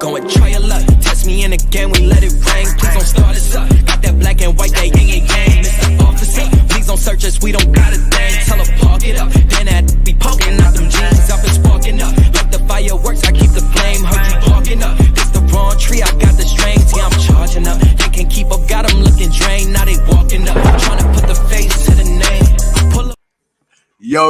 Go and try your luck. Test me in the game, we let it rain. Please don't start us up. Got that black and white, that yang yang yang. Mr. Officer, please don't search us, we don't got a thing. Tell her park it up. Then that be poking out them jeans. I've been sparking up. Like the fireworks, I keep the flame. Heard you parking up. This the wrong tree, I got the strings. Yeah, I'm charging up. They can't keep up, got them looking drained. Now they walking up. Trying to put the face to the name. Pull up. Yo,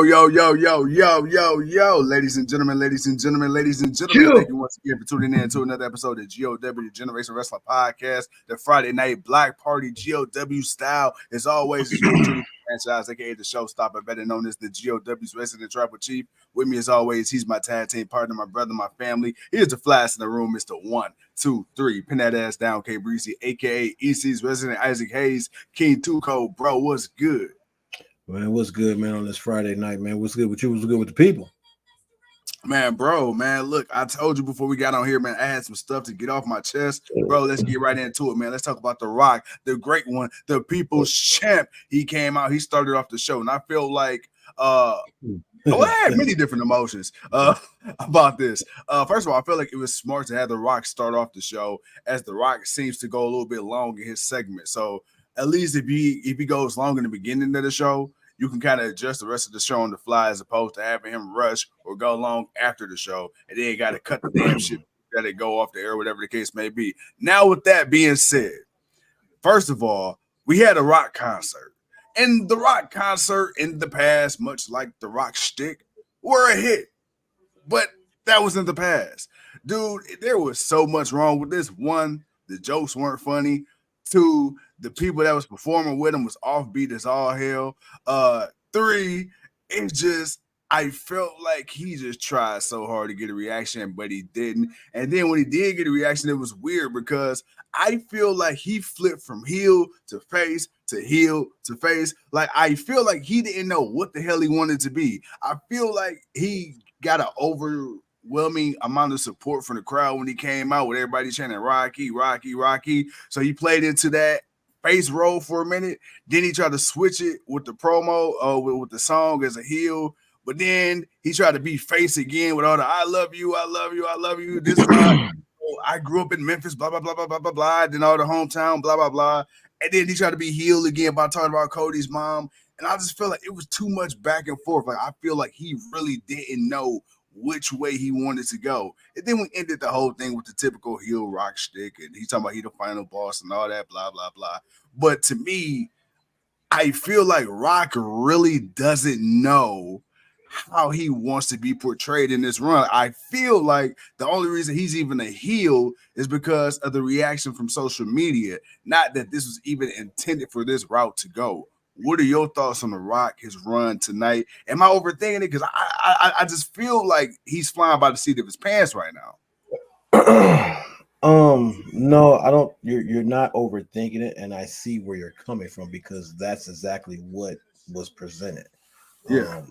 ladies and gentlemen, thank you once again for tuning in to another episode of GOW, the Generation Wrestling Podcast, the Friday Night Black Party, GOW style. As always, it's your franchise, aka the showstopper, better known as the GOW's resident tribal chief. With me, as always, he's my tag team partner, my brother, my family. Here's the flash in the room, Mr. 1, 2, 3, pin that ass down, K Breezy, aka EC's resident Isaac Hayes, King Tuco, bro, what's good? Man, what's good, man, on this Friday night, man? What's good with you? What's good with the people? Man, look, I told you before we got on here, man, I had some stuff to get off my chest. Bro, let's get right into it, man. Let's talk about The Rock, the great one, the people's champ. He came out, he started off the show, and I feel like I had many different emotions about this. First of all, I feel like it was smart to have The Rock start off the show, as The Rock seems to go a little bit long in his segment. So at least if he goes long in the beginning of the show, you can kind of adjust the rest of the show on the fly, as opposed to having him rush or go long after the show, and then you got to cut the damn shit, let it go off the air, whatever the case may be. Now, with that being said, first of all, we had a Rock concert, and the Rock concert in the past, much like the Rock shtick, were a hit, but that was in the past. Dude, there was so much wrong with this. One, the jokes weren't funny. Two, the people that was performing with him was offbeat as all hell. Three, it's just, I felt like he just tried so hard to get a reaction, but he didn't. And then when he did get a reaction, it was weird, because I feel like he flipped from heel to face to heel to face. Like, I feel like he didn't know what the hell he wanted to be. I feel like he got an overwhelming amount of support from the crowd when he came out, with everybody chanting Rocky, Rocky, Rocky. So he played into that face role for a minute. Then he tried to switch it with the promo, with the song as a heel. But then he tried to be face again with all the I love you, I love you, I love you. This guy, I grew up in Memphis, blah, blah, blah, blah, blah, blah, blah. Then all the hometown, blah, blah, blah. And then he tried to be heel again by talking about Cody's mom. And I just feel like it was too much back and forth. Like, I feel like he really didn't know which way he wanted to go. And then we ended the whole thing with the typical heel Rock shtick, and he's talking about he the final boss and all that, blah, blah, blah. But to me, I feel like Rock really doesn't know how he wants to be portrayed in this run. I feel like the only reason he's even a heel is because of the reaction from social media, not that this was even intended for this route to go. What are your thoughts on The Rock, his run tonight? Am I overthinking it? Because I just feel like he's flying by the seat of his pants right now. No, I don't. You're not overthinking it, and I see where you're coming from, because that's exactly what was presented. Yeah.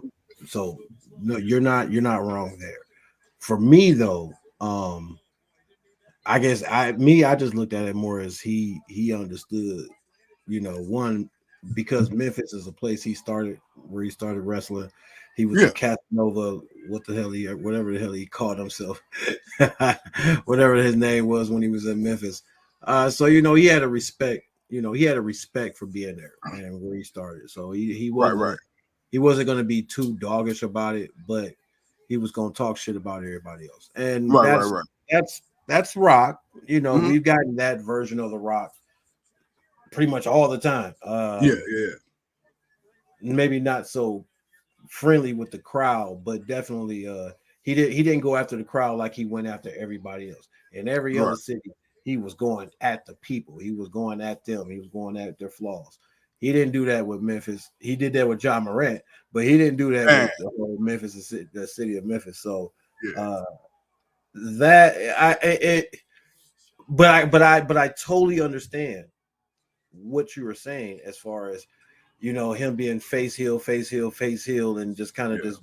So no, you're not wrong there. For me though, I guess I just looked at it more as he understood, one, because Memphis is a place where he started wrestling. He was a Casanova, whatever the hell he called himself, whatever his name was when he was in Memphis. So he had a respect, for being there and where he started. So he wasn't right. He wasn't going to be too doggish about it, but he was going to talk shit about everybody else. And that's Rock. We've gotten that version of The Rock pretty much all the time. Maybe not so friendly with the crowd, but definitely he didn't go after the crowd like he went after everybody else. In every other city, he was going at the people. He was going at them. He was going at their flaws. He didn't do that with Memphis. He did that with John Morant, but he didn't do that with the whole Memphis, the city of Memphis. So but I totally understand what you were saying, as far as him being face heel, and just kind of just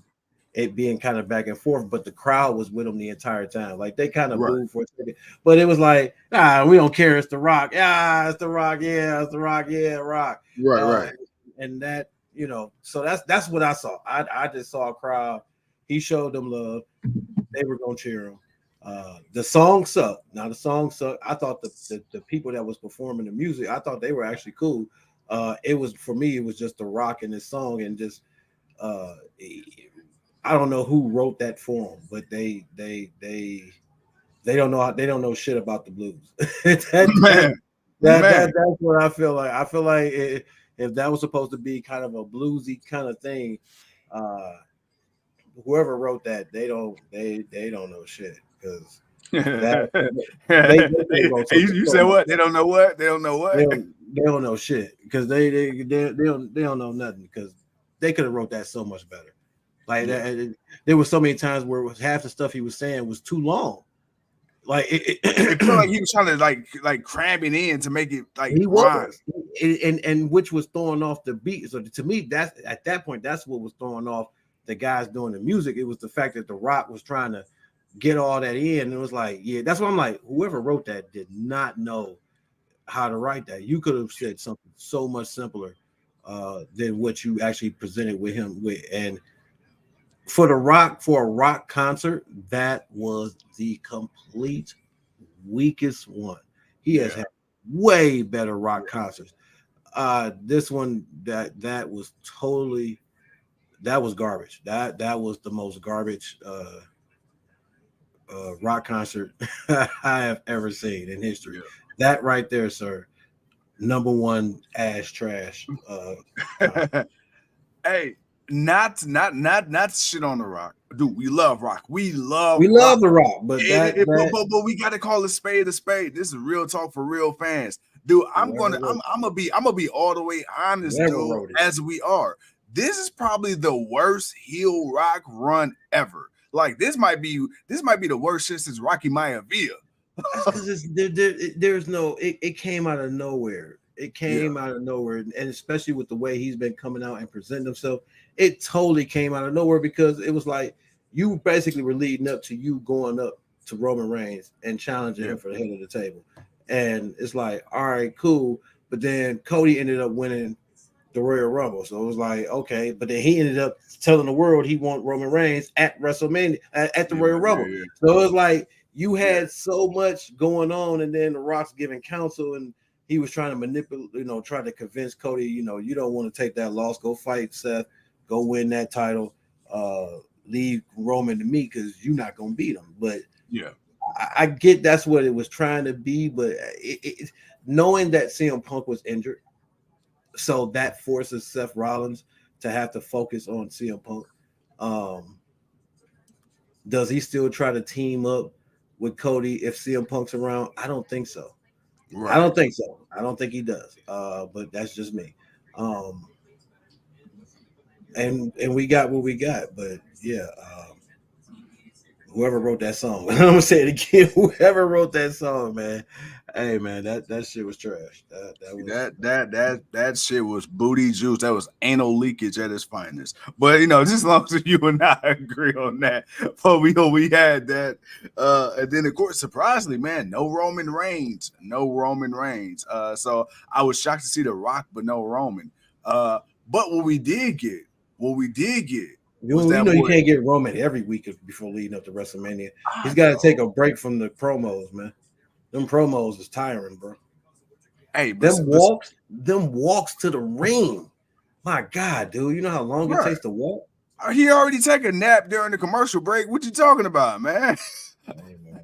it being kind of back and forth, but the crowd was with him the entire time. Like, they kind of booed for a second, but it was like, we don't care. It's The Rock. It's The Rock. Yeah, it's The Rock. Yeah, Rock. Right. And that, so that's what I saw. I just saw a crowd. He showed them love. They were going to cheer him. The song sucked. Now the song sucked. I thought the people that was performing the music, I thought they were actually cool. It was, for me, it was just the Rock in this song, and just I don't know who wrote that for them, but they don't know shit about the blues. That's what I feel like. I feel like if that was supposed to be kind of a bluesy kind of thing, whoever wrote that, they don't know shit, because you said what? They don't know what? They don't know what? They don't know shit, because they don't know nothing, because they could have wrote that so much better. Like that, there were so many times where half the stuff he was saying was too long. Like it felt like he was trying to like cram it in to make it like he was, and which was throwing off the beat. So to me, that's at that point, that's what was throwing off the guys doing the music. It was the fact that the Rock was trying to get all that in. And it was like, yeah, that's why I'm like, whoever wrote that did not know how to write that. You could have said something so much simpler than what you actually presented with him with. And for a rock concert, that was the complete weakest one. He has had way better rock concerts. This one, that was garbage. That was the most garbage rock concert I have ever seen in history. Yeah. That right there, sir, number one ass trash. Hey, not shit on the Rock, dude. We love Rock. We love the Rock, but but we got to call a spade a spade. This is real talk for real fans, dude. I'm gonna be all the way honest, dude, as we are. This is probably the worst heel Rock run ever. Like this might be the worst shit since Rocky Maivia. Because there's no, it came out of nowhere. It came out of nowhere, and especially with the way he's been coming out and presenting himself, it totally came out of nowhere, because it was like you basically were leading up to you going up to Roman Reigns and challenging him for the head of the table, and it's like, all right, cool. But then Cody ended up winning the Royal Rumble, so it was like, okay. But then he ended up telling the world he wanted Roman Reigns at WrestleMania at the Royal Rumble. Yeah. So it was like you had so much going on, and then the Rock's giving counsel, and he was trying to manipulate, trying to convince Cody, you don't want to take that loss. Go fight Seth. Go win that title. Leave Roman to me, because you're not going to beat him. But I get that's what it was trying to be. But knowing that CM Punk was injured, so that forces Seth Rollins to have to focus on CM Punk. Does he still try to team up with Cody if CM Punk's around? I don't think so. Right. I don't think so. I don't think he does. But that's just me. And we got what we got. But whoever wrote that song, I'm gonna say it again. Whoever wrote that song, man. Hey man, that shit was trash. That shit was booty juice. That was anal leakage at its finest. But just as long as you and I agree on that, but we had that. And then of course, surprisingly, man, no Roman Reigns. So I was shocked to see The Rock, but no Roman. But what we did get. You can't get Roman every week before leading up to WrestleMania. He's got to take a break from the promos, man. Them promos is tiring, bro. Hey, them walks to the ring. My God, dude, you know how long it takes to walk? He already took a nap during the commercial break. What you talking about, man?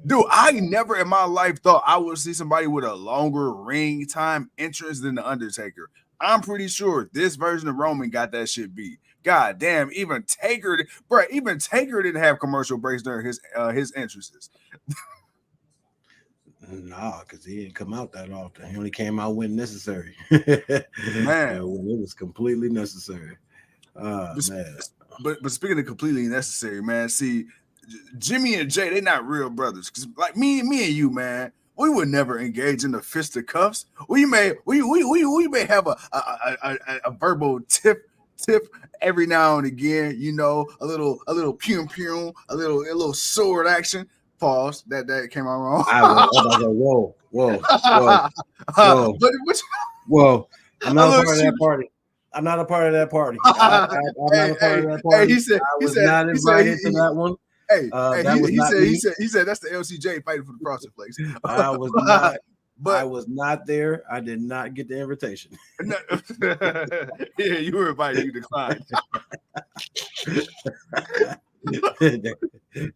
Dude, I never in my life thought I would see somebody with a longer ring time entrance than the Undertaker. I'm pretty sure this version of Roman got that shit beat. God damn, even Taker didn't have commercial breaks during his entrances. Nah, because he didn't come out that often. He only came out when necessary. Man, when it was completely necessary. Man. But speaking of completely necessary, man, see, Jimmy and Jay, they're not real brothers. Because like me and you, man, we would never engage in the fisticuffs. We may have a verbal tip every now and again, a little pew, a little sword action. Pause. That came out wrong. Whoa. I'm not a part of that party. I'm not a part of that party. I'm not a part of that party. He said, I was not invited to that one. Hey, That was not me. He said that's the LCJ fighting for the frosted flakes. I was not. But I was not there. I did not get the invitation. Yeah, you were invited. You declined.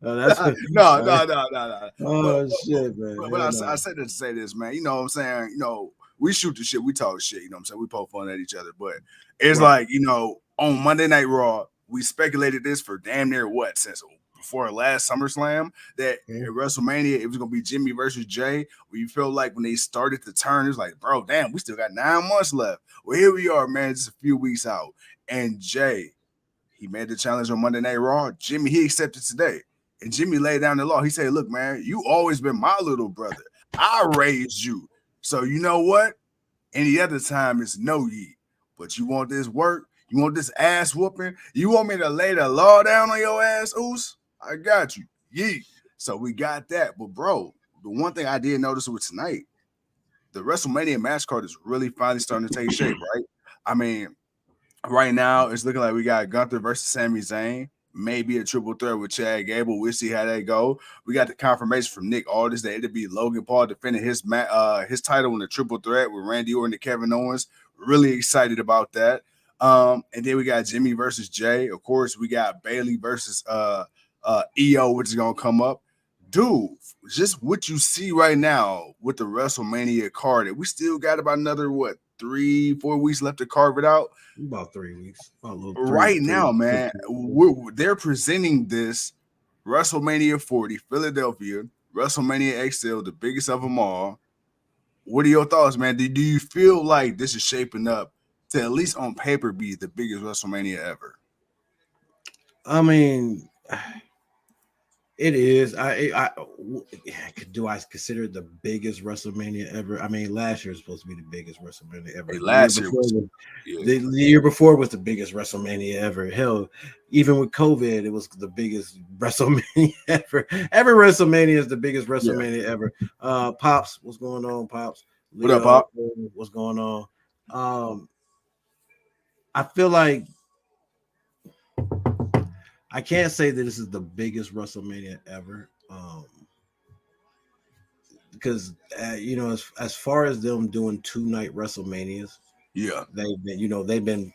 No. Oh shit, man. But I said that to say this, man. You know what I'm saying? You know, we shoot the shit, we talk shit, you know what I'm saying? We poke fun at each other, but it's like, you know, on Monday Night Raw, we speculated this for damn near what, since before last SummerSlam, that at WrestleMania it was gonna be Jimmy versus Jay. We felt like when they started to turn, it was like, bro, damn, we still got 9 months left. Well, here we are, man, just a few weeks out. And Jay, he made the challenge on Monday Night Raw. Jimmy, he accepted today. And Jimmy laid down the law. He said, look, man, you always been my little brother. I raised you. So you know what? Any other time it's no ye. But you want this work? You want this ass whooping? You want me to lay the law down on your ass, Oos? I got you. Yee. So we got that. But, bro, the one thing I did notice with tonight, the WrestleMania match card is really finally starting to take shape, right? I mean, right now it's looking like we got Gunther versus Sami Zayn. Maybe a triple threat with Chad Gable. We'll see how that go. We got the confirmation from Nick Aldis that it'll be Logan Paul defending his title in the triple threat with Randy Orton and Kevin Owens. Really excited about that. And then we got Jimmy versus Jay. Of course, we got Bayley versus EO, which is gonna come up. Dude, just what you see right now with the WrestleMania card, we still got about another 3-4 weeks left to carve it out. About 3 weeks. Now, man, they're presenting this WrestleMania 40, Philadelphia, WrestleMania XL, the biggest of them all. What are your thoughts, man? Do you feel like this is shaping up to at least on paper be the biggest WrestleMania ever? I mean, it is. Do I consider it the biggest WrestleMania ever? I mean, last year was supposed to be the biggest WrestleMania ever. The year before was the biggest WrestleMania ever. Hell, even with COVID, it was the biggest WrestleMania ever. Every WrestleMania is the biggest WrestleMania ever. Pops, what's going on, Pops? Leo, what up, Pop? What's going on? I feel like I can't say that this is the biggest WrestleMania ever, because you know, as far as them doing 2-night WrestleManias, they've been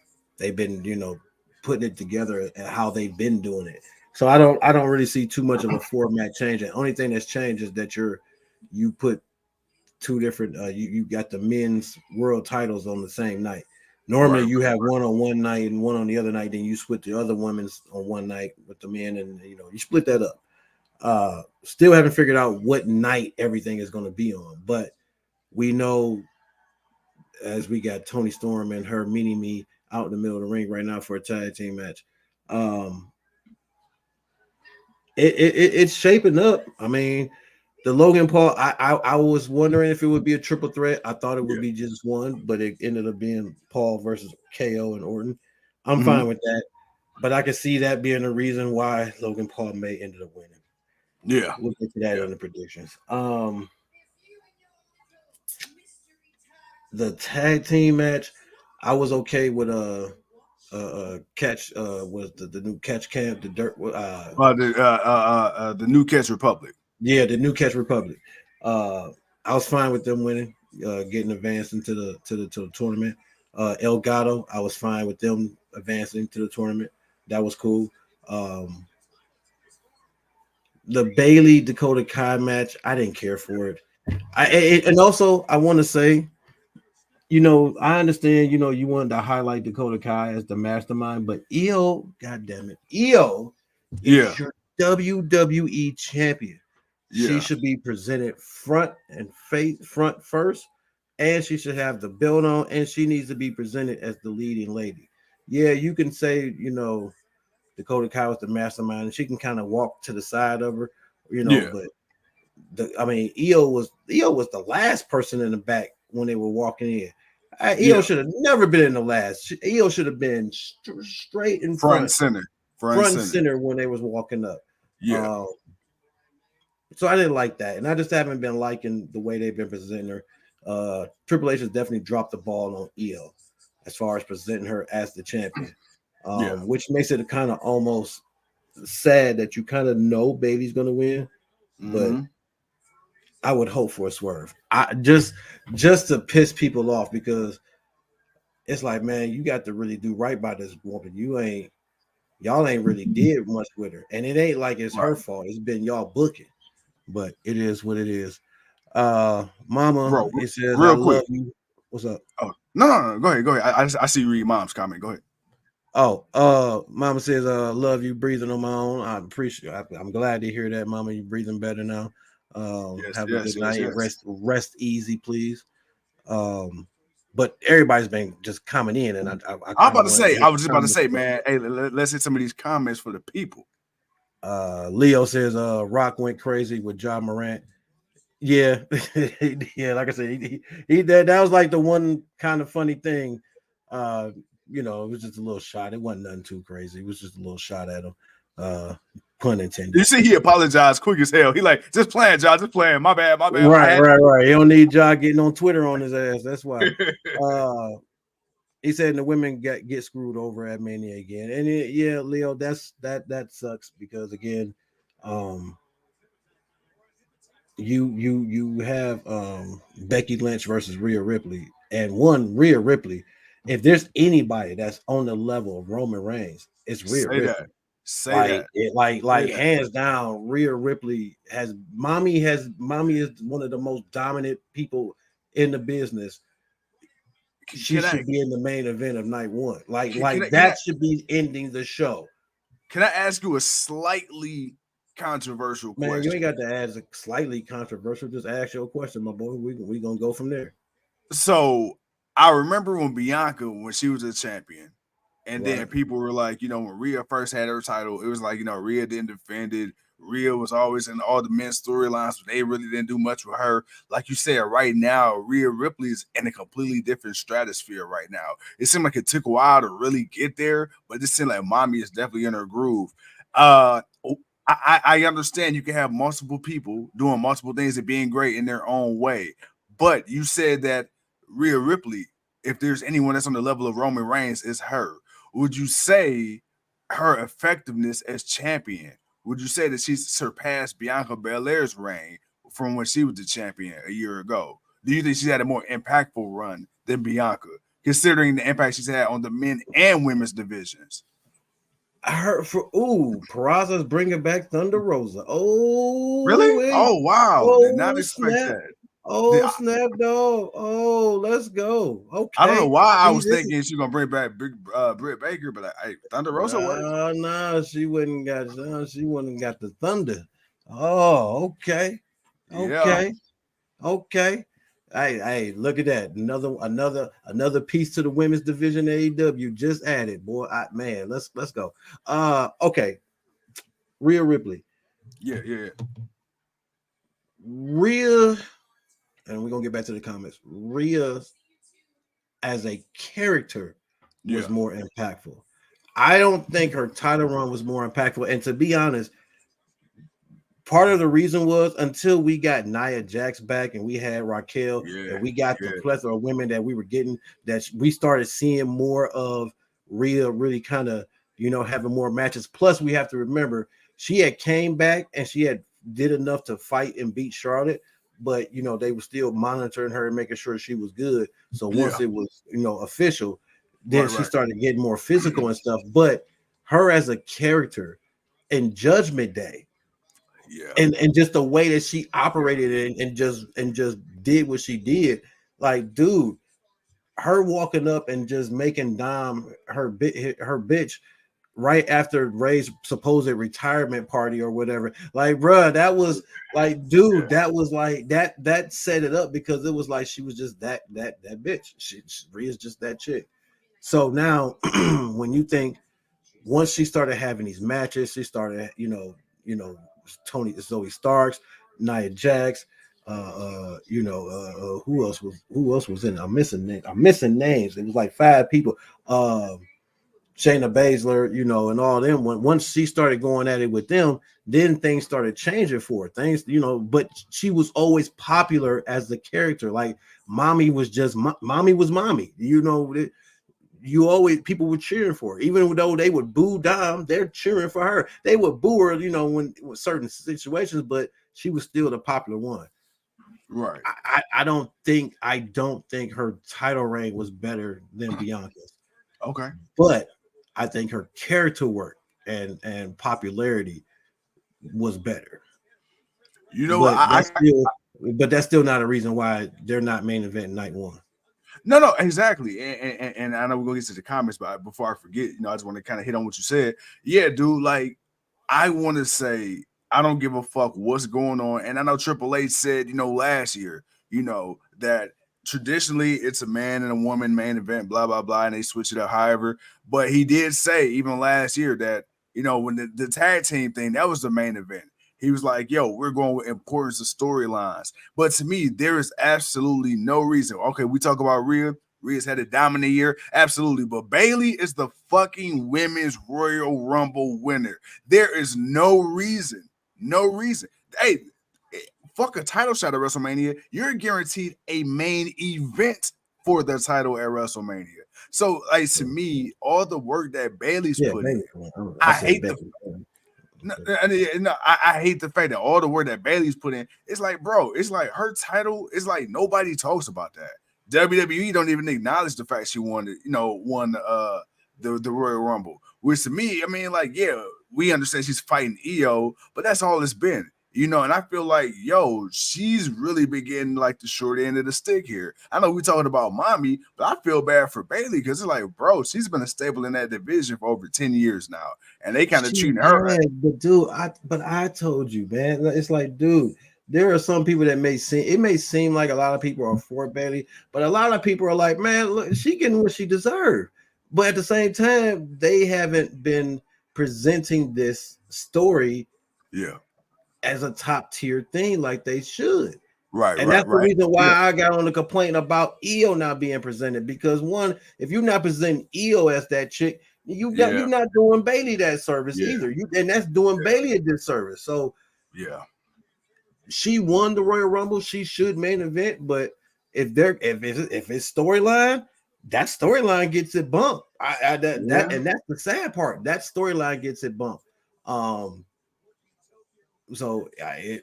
putting it together and how they've been doing it. So I don't really see too much of a format change. The only thing that's changed is that you put 2 different you got the men's world titles on the same night. Normally you have one on one night and one on the other night, then you split the other women's on one night with the men, and you split that up. Still haven't figured out what night everything is going to be on, but we know as we got Toni Storm and her mini-me out in the middle of the ring right now for a tag team match. It's shaping up. I mean, the Logan Paul, I was wondering if it would be a triple threat. I thought it would be just one, but it ended up being Paul versus KO and Orton. I'm fine with that, but I can see that being the reason why Logan Paul may end up winning. Yeah, we'll get to that in the predictions. The tag team match, I was okay with catch was the new catch camp, the dirt the new Catch Republic. Yeah, the new Catch Republic. I was fine with them winning, getting advanced into the tournament. El Gato, I was fine with them advancing to the tournament. That was cool. The Bayley Dakota Kai match, I didn't care for it. And also I want to say, I understand, you wanted to highlight Dakota Kai as the mastermind, but EO, goddamn it, EO is your WWE champion. Yeah. She should be presented front first, and she should have the belt on, and she needs to be presented as the leading lady. Yeah, you can say, Dakota Kai was the mastermind, and she can kind of walk to the side of her, but EO was the last person in the back when they were walking in. EO should have never been in the last. EO should have been straight in front center when they was walking up. Yeah. So I didn't like that, and I just haven't been liking the way they've been presenting her. Triple H has definitely dropped the ball on EO as far as presenting her as the champion, which makes it kind of almost sad that you kind of know Bayley's gonna win, but I would hope for a swerve. I just to piss people off, because it's like, man, you got to really do right by this woman. Y'all ain't really did much with her, and it ain't like it's her fault. It's been y'all booking, but it is what it is. Mama, bro, it says, real I quick. love you. What's up? Oh, no. Go ahead. I see you read mom's comment. Go ahead. Oh, Mama says, love you, breathing on my own. I appreciate it. I'm glad to hear that, Mama. You breathing better now. Have a good night. Yes. Rest easy, please. But everybody's been just coming in, and I I was just about to say, man, hey, let's hit some of these comments for the people. Leo says, Rock went crazy with Ja Morant. Yeah, yeah. Like I said, he that was like the one kind of funny thing. You know, it was just a little shot. It wasn't nothing too crazy. It was just a little shot at him. Pun intended. You see, he apologized quick as hell. He like, just playing, Ja, just playing. My bad. Right. He don't need Ja getting on Twitter on his ass. That's why. He said the women get screwed over at Mania again. And yeah, Leo, that sucks, because again, you have Becky Lynch versus Rhea Ripley, and Rhea Ripley. If there's anybody that's on the level of Roman Reigns, it's Rhea Ripley. Say that. Hands down, Rhea Ripley mommy is one of the most dominant people in the business. She should be in the main event of night one. That should be ending the show. Can I ask you a slightly controversial question? Man, you ain't got to ask a slightly controversial. Just ask your question, my boy. We gonna go from there. So I remember when she was a champion, and then people were like, you know, when Rhea first had her title, it was like, you know, Rhea didn't defend it. Rhea was always in all the men's storylines, but they really didn't do much with her. Like you said, right now, Rhea Ripley's in a completely different stratosphere right now. It seemed like it took a while to really get there, but it seemed like mommy is definitely in her groove. I understand you can have multiple people doing multiple things and being great in their own way, but you said that Rhea Ripley, if there's anyone that's on the level of Roman Reigns, is her. Would you say her effectiveness as champion, would you say that she's surpassed Bianca Belair's reign from when she was the champion a year ago? Do you think she's had a more impactful run than Bianca, considering the impact she's had on the men and women's divisions? I heard Peraza's bringing back Thunder Rosa. Oh, really? Wait. Oh, wow. Did not expect that. Oh, snap, dog. Oh, let's go. Okay. I don't know why I was thinking she's gonna bring back Britt Baker, but Thunder Rosa works. No, she wouldn't got the Thunder. Oh, okay. Okay. Hey, look at that. Another piece to the women's division AEW just added. Boy, man, let's go. Okay. Rhea Ripley. Yeah. Rhea, and we're gonna get back to the comments. Rhea as a character was more impactful. I don't think her title run was more impactful. And to be honest, part of the reason was until we got Nia Jax back and we had Raquel and we got the plethora of women that we were getting, that we started seeing more of Rhea really kind of, you know, having more matches. Plus, we have to remember she had came back and she had did enough to fight and beat Charlotte, but you know, they were still monitoring her and making sure she was good. So once it was, you know, official, then she started getting more physical and stuff. But her as a character in Judgment Day, and just the way that she operated and just did what she did, like, dude, her walking up and just making Dom her bitch right after Ray's supposed retirement party or whatever. Like, bruh, that was like, dude, that was like that set it up, because it was like she was just that bitch. Rhea's just that chick. So now when you think once she started having these matches, she started, you know, Zoe Starks, Nia Jax, who else was in it? I'm missing names. It was like 5 people. Shayna Baszler, you know, and all them. Once she started going at it with them, then things started changing for her. Things, you know, but she was always popular as the character. Like, mommy was just mommy was mommy. You know, people were cheering for her. Even though they would boo Dom, they're cheering for her. They would boo her, when certain situations, but she was still the popular one. Right. I don't think her title reign was better than Bianca's. Okay. But I think her character work and popularity was better. You know what? But that's still not a reason why they're not main event night one. No, exactly. And I know we're gonna get to the comments, but before I forget, I just want to kind of hit on what you said. Yeah, dude, like I want to say I don't give a fuck what's going on. And I know Triple H said, last year, that traditionally it's a man and a woman main event, blah, blah, blah, and they switch it up however. But he did say even last year that, when the tag team thing, that was the main event. He was like, yo, we're going with importance of storylines. But to me, there is absolutely no reason. Okay, we talk about Rhea. Rhea's had a dominant year. Absolutely. But Bayley is the fucking women's Royal Rumble winner. There is no reason. No reason. Hey, fuck a title shot at WrestleMania. You're guaranteed a main event for the title at WrestleMania. So, like, to me, all the work that Bayley's put in, I hate I hate the fact that all the work that Bayley's put in, it's like, bro, it's like her title, it's like nobody talks about that. WWE don't even acknowledge the fact she won the Royal Rumble. Which to me, I mean, like, yeah, we understand she's fighting EO, but that's all it's been. And I feel like, yo, she's really been getting like the short end of the stick here. I know we're talking about mommy, but I feel bad for Bayley because it's like, bro, she's been a staple in that division for over 10 years now. And they kind of treating her. But dude, I told you, man. It's like, dude, there are some people that may seem like a lot of people are for Bayley, but a lot of people are like, man, look, she getting what she deserved. But at the same time, they haven't been presenting this story as a top tier thing like they should. Right. And that's the reason why I got on the complaint about EO not being presented. Because one, if you're not presenting EO as that chick, you're not doing Bayley that service either. And that's doing Bayley a disservice. So she won the Royal Rumble. She should main event. But if it's storyline, that storyline gets it bumped. And that's the sad part. That storyline gets it bumped.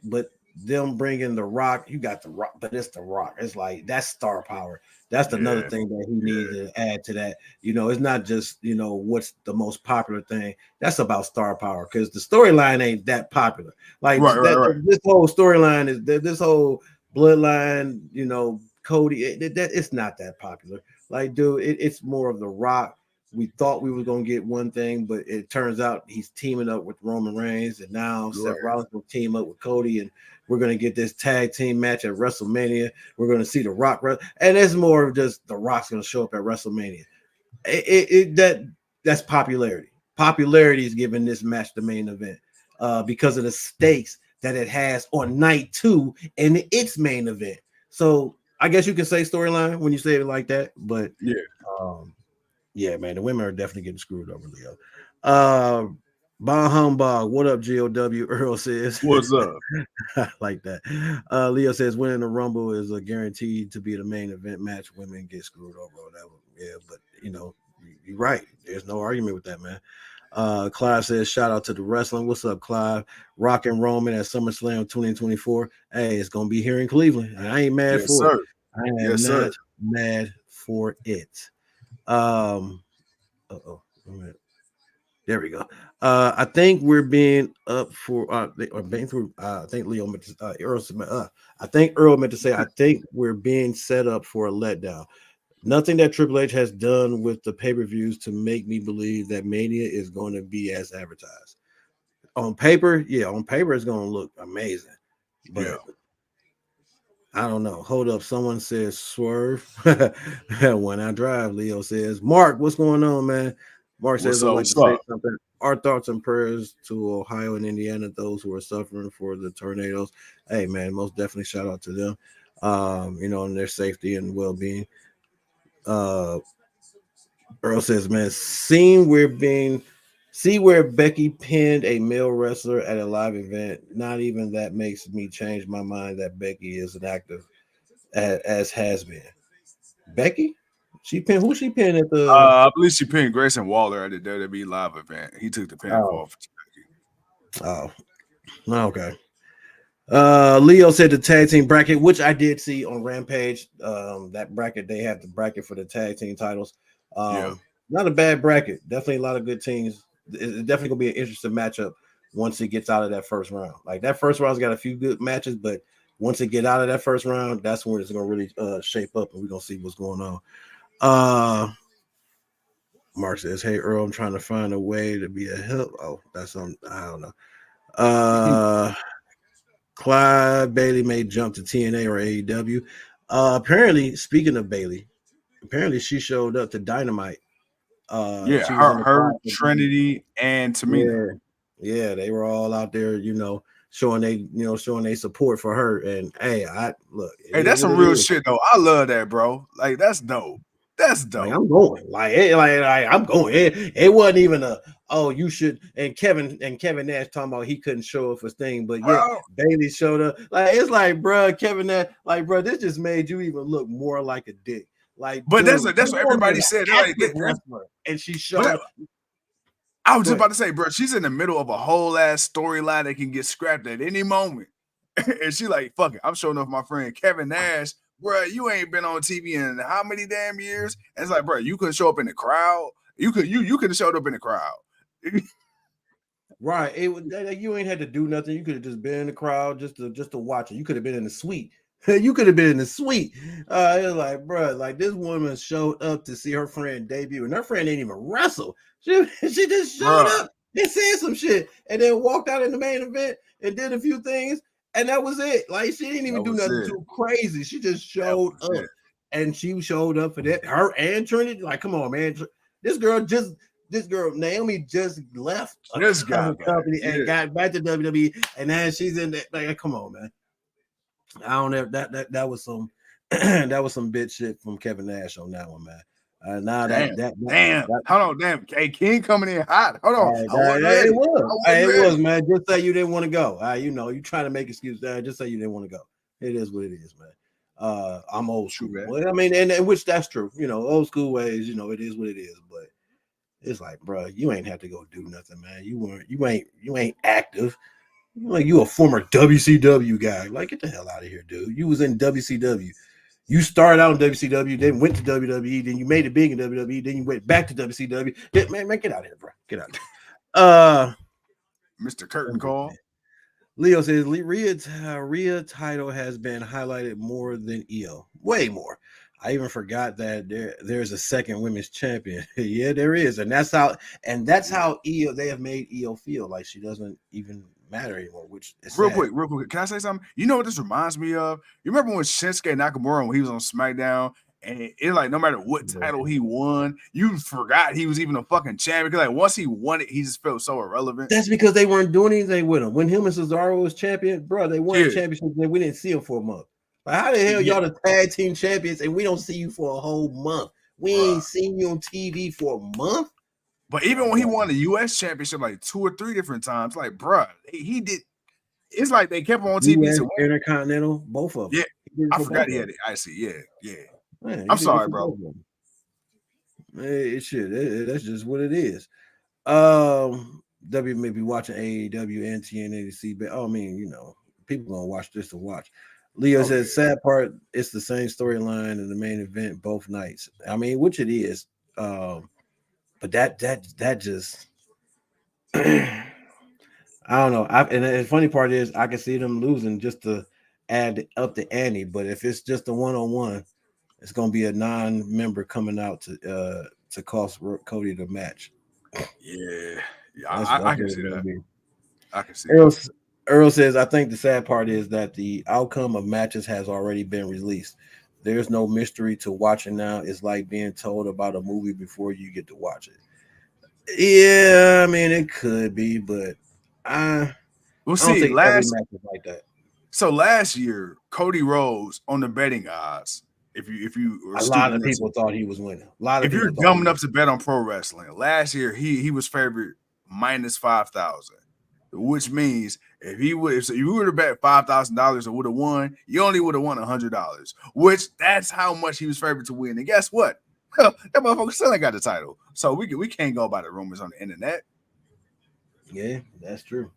But them bringing the Rock, you got the Rock, but it's the Rock. It's like that's star power. That's another thing that he needs to add to that. It's not just what's the most popular thing. That's about star power because the storyline ain't that popular. Like this whole storyline is this whole bloodline. Cody, it's not that popular. Like, dude, it's more of the Rock. We thought we were going to get one thing, but it turns out he's teaming up with Roman Reigns, and now Seth Rollins will team up with Cody, and we're going to get this tag team match at WrestleMania. We're going to see The Rock, and it's more of just The Rock's going to show up at WrestleMania. That's popularity. Popularity is giving this match the main event because of the stakes that it has on night 2 and its main event. So I guess you can say storyline when you say it like that, but yeah, man, the women are definitely getting screwed over, Leo. Bon Humbug, what up, GOW? Earl says, what's up? I like that. Leo says, winning the Rumble is a guaranteed to be the main event match. Women get screwed over or whatever. Yeah, but you're right. There's no argument with that, man. Clive says, shout out to the wrestling. What's up, Clive? Rock and Roman at SummerSlam 2024. Hey, it's gonna be here in Cleveland. I ain't mad for it. I am not mad for it. There we go. I think we're being up for I think Leo meant to Earl I think Earl meant to say I think we're being set up for a letdown. Nothing that Triple H has done with the pay-per-views to make me believe that Mania is going to be as advertised. On paper, it's going to look amazing. But I don't know. Hold up. Someone says swerve. When I drive, Leo says, Mark, what's going on, man? Mark says, I'd like to say something. Our thoughts and prayers to Ohio and Indiana, those who are suffering for the tornadoes. Hey, man, most definitely shout out to them, and their safety and well-being. Earl says, man, see where Becky pinned a male wrestler at a live event. Not even that makes me change my mind that Becky is an active as has been. Becky? She pinned who? She pinned at the. I believe she pinned Grayson Waller at the WWE live event. He took the pinfall for Oh, okay. Leo said the tag team bracket, which I did see on Rampage. That bracket, they have the bracket for the tag team titles. Not a bad bracket. Definitely a lot of good teams. It's definitely gonna be an interesting matchup once it gets out of that first round. Like that first round's got a few good matches, but once it get out of that first round, that's when it's gonna really shape up, and we're gonna see what's going on. Mark says, "Hey Earl, I'm trying to find a way to be a help." Oh, that's on. I don't know. Clyde Bayley may jump to TNA or AEW. Apparently, speaking of Bayley, apparently she showed up to Dynamite. She was her Trinity and Tamina. Yeah, they were all out there, showing they support for her. And hey, that's some real shit though. I love that, bro. Like that's dope. That's dope. Like, I'm going. I'm going. It wasn't even you should. And Kevin Nash talking about he couldn't show up for Sting, but Bayley showed up. Like it's like, bro, Kevin Nash, like, bro, this just made you even look more like a dick. Like, but dude, that's what everybody said. Like, and she showed up. I was just about to say, bro, she's in the middle of a whole ass storyline that can get scrapped at any moment, and she like, fuck it, I'm showing up my friend Kevin Nash. Bro, you ain't been on TV in how many damn years? And it's like, bro, you couldn't show up in the crowd. You could have showed up in the crowd. Right. You ain't had to do nothing. You could have just been in the crowd just to watch it. You could have been in the suite. You could have been in the suite. It was like, bro, like this woman showed up to see her friend debut, and her friend didn't even wrestle. She just showed up and said some shit, and then walked out in the main event and did a few things. And that was it. Like she didn't even do nothing too crazy. She just showed up, and she showed up for that. Her and Trinity, like, come on, man. This girl Naomi just left this company and got back to WWE, and now she's in that. Like, come on, man. I don't know that was some that was some bitch shit from Kevin Nash on that one, man. Hold on, damn. Hey, King coming in hot. Hold on. It was, man. Just say you didn't want to go. You trying to make excuses. Just say you didn't want to go. It is what it is, man. I'm old school. Well, I mean, and which that's true. Old school ways. It is what it is. But it's like, bro, you ain't have to go do nothing, man. You ain't active. Like you a former WCW guy. Like, get the hell out of here, dude. You was in WCW. You started out in WCW, then went to WWE, then you made it big in WWE, then you went back to WCW. Man, get out of here, bro. Get out of here. Mr. Curtain Call. Leo says Rhea title has been highlighted more than Io. Way more. I even forgot that there's a second women's champion. Yeah, there is. And that's how Io, they have made Io feel like she doesn't even matter anymore, which is real quick. Can I say something? You know what this reminds me of? You remember when Shinsuke Nakamura, when he was on Smackdown, and it's like no matter what title he won, you forgot he was even a fucking champion. Because like once he won it, he just felt so irrelevant. That's because they weren't doing anything with him. When him and Cesaro was champion, bro, they won championships and we didn't see him for a month. Like, how the hell y'all the tag team champions and we don't see you for a whole month? We ain't seen you on TV for a month. But even when he won the U.S. championship like 2 or 3 different times, like, bruh, he did. It's like they kept him on TV. US, Intercontinental, both of them. Yeah, I forgot he had it. I see. Yeah. Man, I'm sorry, bro. It should. That's just what it is. W may be watching AEW and TNA to see, but I mean, people gonna watch this to watch. Leo says, sad part, it's the same storyline in the main event both nights. I mean, which it is. But that just I don't know. And the funny part is I can see them losing just to add up the ante. But if it's just a one-on-one, it's gonna be a non-member coming out to cost Cody the match. Yeah, I can see that. I can see that. Earl says, I think the sad part is that the outcome of matches has already been released. There's no mystery to watching now. It's like being told about a movie before you get to watch it. Yeah, I mean, it could be, but we'll see. Every match is like that. So last year, Cody Rhodes on the betting odds. If you a lot of people thought he was winning. If you're dumb enough to bet on pro wrestling, last year he was favored minus 5,000, which means if you would have bet $5,000 and would have won, you only would have won $100. Which that's how much he was favored to win. And guess what? That motherfucker still ain't got the title. So we can't go by the rumors on the internet. Yeah, that's true.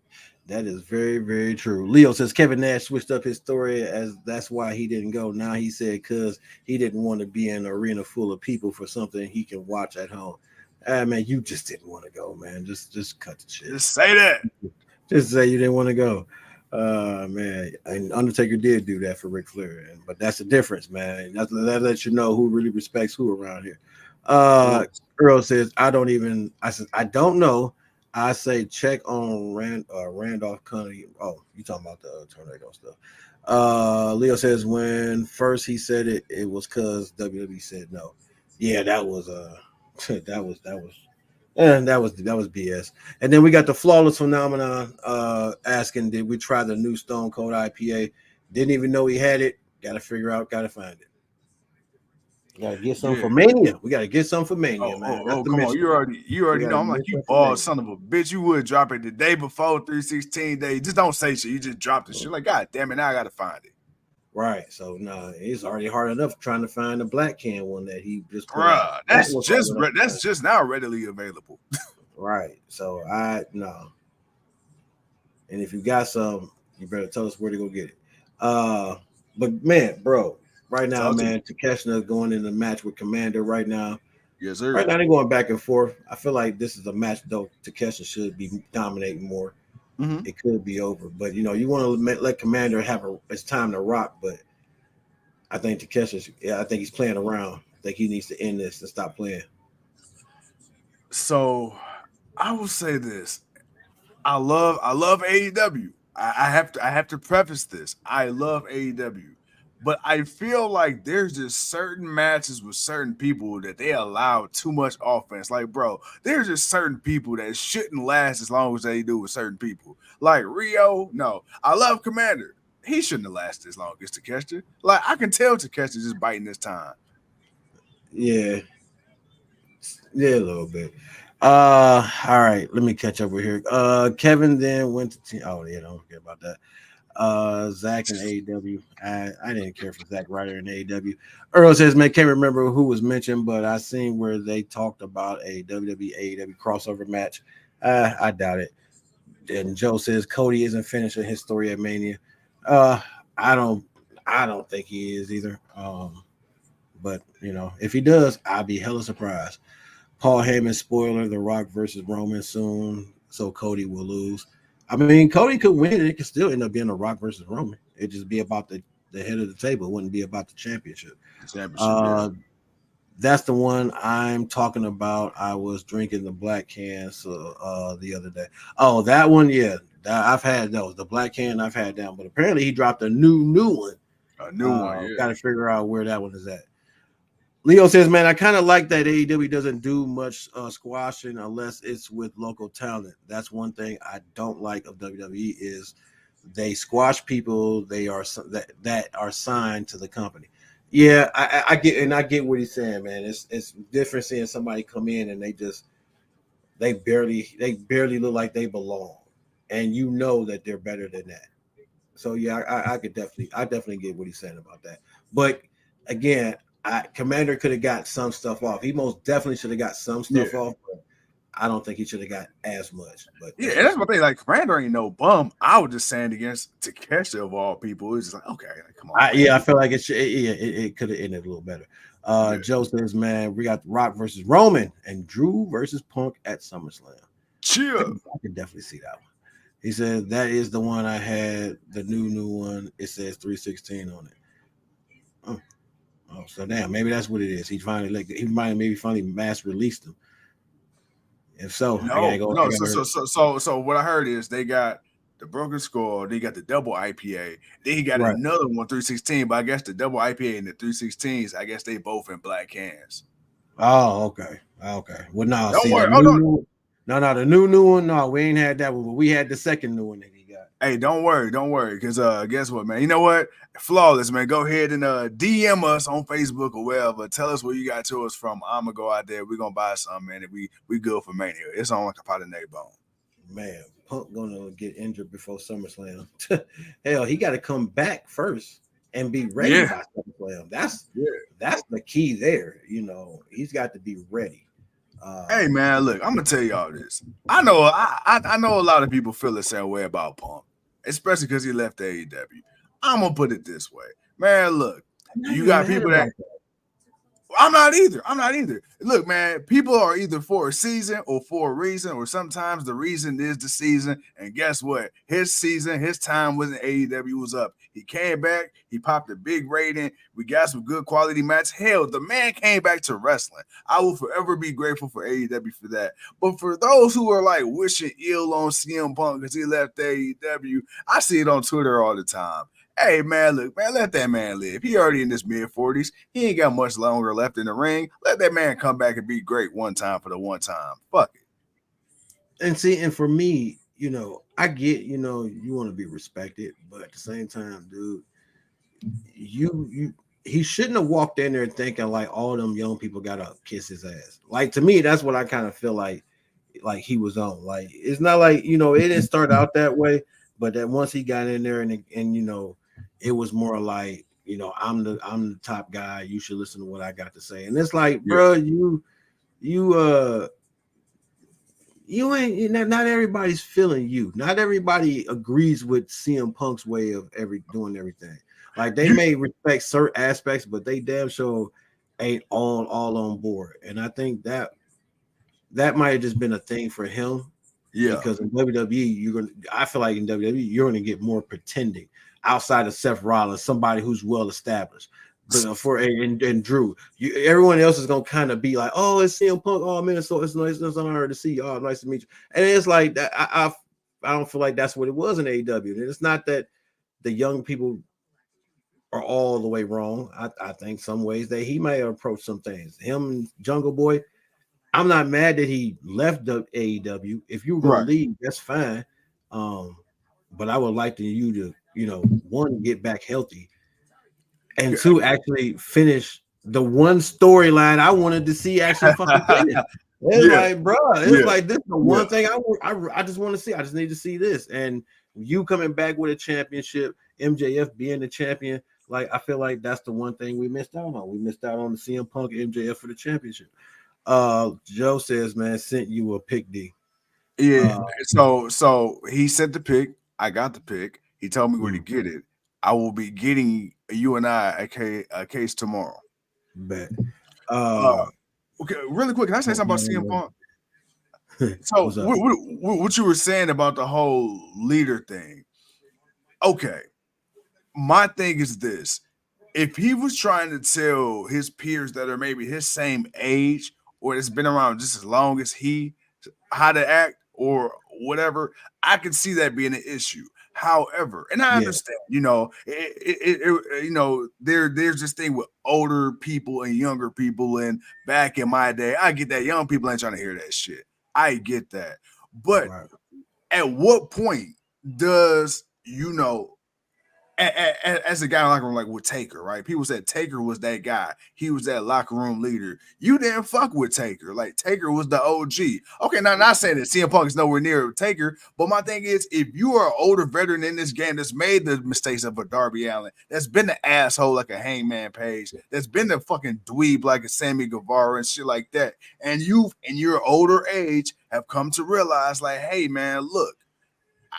That is very, very true. Leo says Kevin Nash switched up his story as that's why he didn't go. Now he said because he didn't want to be in an arena full of people for something he can watch at home. Man, you just didn't want to go, man. Just cut the shit. Just say that. Just say you didn't want to go. Man, and Undertaker did do that for Ric Flair, but that's the difference, man. That lets you know who really respects who around here. Earl says, I don't know. I say check on Randolph County. Oh, you talking about the tornado stuff. Leo says when first he said it was because WWE said no. Yeah, that was that was BS. And then we got the Flawless Phenomenon asking, did we try the new Stone Cold IPA? Didn't even know he had it. Got to figure out, got to find it. Got to get some for Mania. We got to get some for Mania, man. Come on. You already know. I'm like, you bald son of a bitch. You would drop it the day before 316 day. Just don't say shit. You just drop the shit. Like, God damn it, now I got to find it. Right. So it's already hard enough trying to find the black can one that he just put out. That's just now readily available. Right. So no. And if you got some, you better tell us where to go get it. But man, bro, right now, man, Takeshita is going in the match with Commander right now. Yes, sir. Right now they're going back and forth. I feel like this is a match though Takeshita should be dominating more. Mm-hmm. It could be over, but you want to let Commander it's time to rock. But I think I think he's playing around. I think he needs to end this and stop playing. So I will say this: I love AEW. I have to preface this. I love AEW, but I feel like there's just certain matches with certain people that they allow too much offense. Like, bro, there's just certain people that shouldn't last as long as they do with certain people. Like Rio, no. I love Commander. He shouldn't have lasted as long as Takeshita. Like, I can tell Takeshita just biting this time. Yeah, a little bit. All right, let me catch up with here. Kevin then went to team. Oh yeah, don't forget about that. Zach and AEW. I didn't care for Zach Ryder and AEW. Earl says, man, can't remember who was mentioned, but I seen where they talked about a WWE AEW crossover match. I doubt it. And Joe says Cody isn't finishing his story at Mania. I don't think he is either. But if he does, I'll be hella surprised. Paul Heyman spoiler: The Rock versus Roman soon, so Cody will lose. I mean, Cody could win, and it could still end up being a Rock versus Roman. It'd just be about the head of the table. It wouldn't be about the championship. That's the one I'm talking about. I was drinking the black cans the other day. Oh, that one, yeah. I've had those. The black can, I've had that. But apparently he dropped a new one. A new one, yeah. Got to figure out where that one is at. Leo says, man, I kind of like that AEW doesn't do much squashing unless it's with local talent. That's one thing I don't like of WWE is they squash people that are signed to the company. Yeah, I get what he's saying, man. It's different seeing somebody come in and they barely look like they belong, and that they're better than that. So yeah, I definitely get what he's saying about that. But again, Commander could have got some stuff off. He most definitely should have got some stuff off, but I don't think he should have got as much. But yeah, and that's my thing. Like, Commander ain't no bum. I was just saying against Takeshita of all people. It was just like, okay, come on. I feel like it could have ended a little better. Joe says, man, we got Rock versus Roman and Drew versus Punk at SummerSlam. Chill. I can definitely see that one. He said that is the one I had, the new one. It says 316 on it. Oh, so damn, maybe that's what it is. He finally finally mass released them. If so, So what I heard is they got the Broken Skull, they got the double IPA, then he got another one 316, but I guess the double IPA and the 316s, I guess they both in black cans. Oh, okay. Well, no, don't worry. The new one. No, we ain't had that one, but we had the second new one that he got. Hey, don't worry, because guess what, man? You know what? Flawless, man. Go ahead and DM us on Facebook or wherever. Tell us where you got to us from. I'm gonna go out there. We're gonna buy something, man. And we good for Mania. It's on like a pot of neck bone. Man, Punk gonna get injured before SummerSlam. Hell, he got to come back first. and be ready by SummerSlam. That's the key there. You know, he's got to be ready. Hey man, look, I'm gonna tell y'all this. I know a lot of people feel the same way about Punk, especially because he left AEW. I'm gonna put it this way, man. Look, you got people that. I'm not either. Look, man, people are either for a season or for a reason, or sometimes the reason is the season. And guess what? His season, his time with AEW was up. He came back, he popped a big rating. We got some good quality matches. Hell, the man came back to wrestling. I will forever be grateful for AEW for that. But for those who are like wishing ill on CM Punk because he left AEW, I see it on Twitter all the time. Hey, man, look, man, let that man live. He already in his mid-40s. He ain't got much longer left in the ring. Let that man come back and be great one time for the one time. Fuck it. And see, and for me, you know, I get, you know, you want to be respected, but at the same time, dude, he shouldn't have walked in there thinking like all them young people gotta kiss his ass. Like, to me, that's what I kind of feel like he was on. Like, it's not like, you know, it didn't start out that way, but that once he got in there and you know, it was more like, you know, I'm the top guy. You should listen to what I got to say. And it's like, bro, you ain't, not everybody's feeling you. Not everybody agrees with CM Punk's way of doing everything. Like, they may respect certain aspects, but they damn sure ain't all on board. And I think that might have just been a thing for him. Yeah. Because in WWE, I feel like in WWE, you're gonna get more pretending outside of Seth Rollins, somebody who's well established. But and Drew, everyone else is gonna kind of be like, oh, it's CM Punk. Oh man, it's nice. It's an honor to see you. Oh, nice to meet you. And it's like that. I don't feel like that's what it was in AEW. And it's not that the young people are all the way wrong. I think some ways that he may have approached some things. Him, Jungle Boy. I'm not mad that he left the AEW. If you were going to leave, that's fine. But I would like you to, you know, one, get back healthy, and two, actually finish the one storyline I wanted to see actually fucking finish. It's like, bro, it's like, this is the one thing I just want to see. I just need to see this. And you coming back with a championship, MJF being the champion, like, I feel like that's the one thing we missed out on. We missed out on the CM Punk MJF for the championship. Joe says, man, sent you a pick D. Yeah. So he sent the pick. I got the pick. He told me where to get it. I will be getting you and I a case tomorrow. Bet. Okay, really quick. Can I say something about CM Punk? So what you were saying about the whole leader thing. Okay. My thing is this. If he was trying to tell his peers that are maybe his same age or that's been around just as long as he, how to act or whatever, I could see that being an issue. However, and I understand, you know, you know, there's this thing with older people and younger people, and back in my day, I get that young people ain't trying to hear that shit. I get that, but at what point does, you know, as a guy in the locker room, like with Taker, right? People said Taker was that guy. He was that locker room leader. You didn't fuck with Taker. Like, Taker was the OG. Okay, now, not saying that CM Punk is nowhere near Taker, but my thing is, if you are an older veteran in this game that's made the mistakes of a Darby Allin, that's been the asshole like a Hangman Page, that's been the fucking dweeb like a Sammy Guevara and shit like that, and you, in your older age, have come to realize, like, hey, man, look,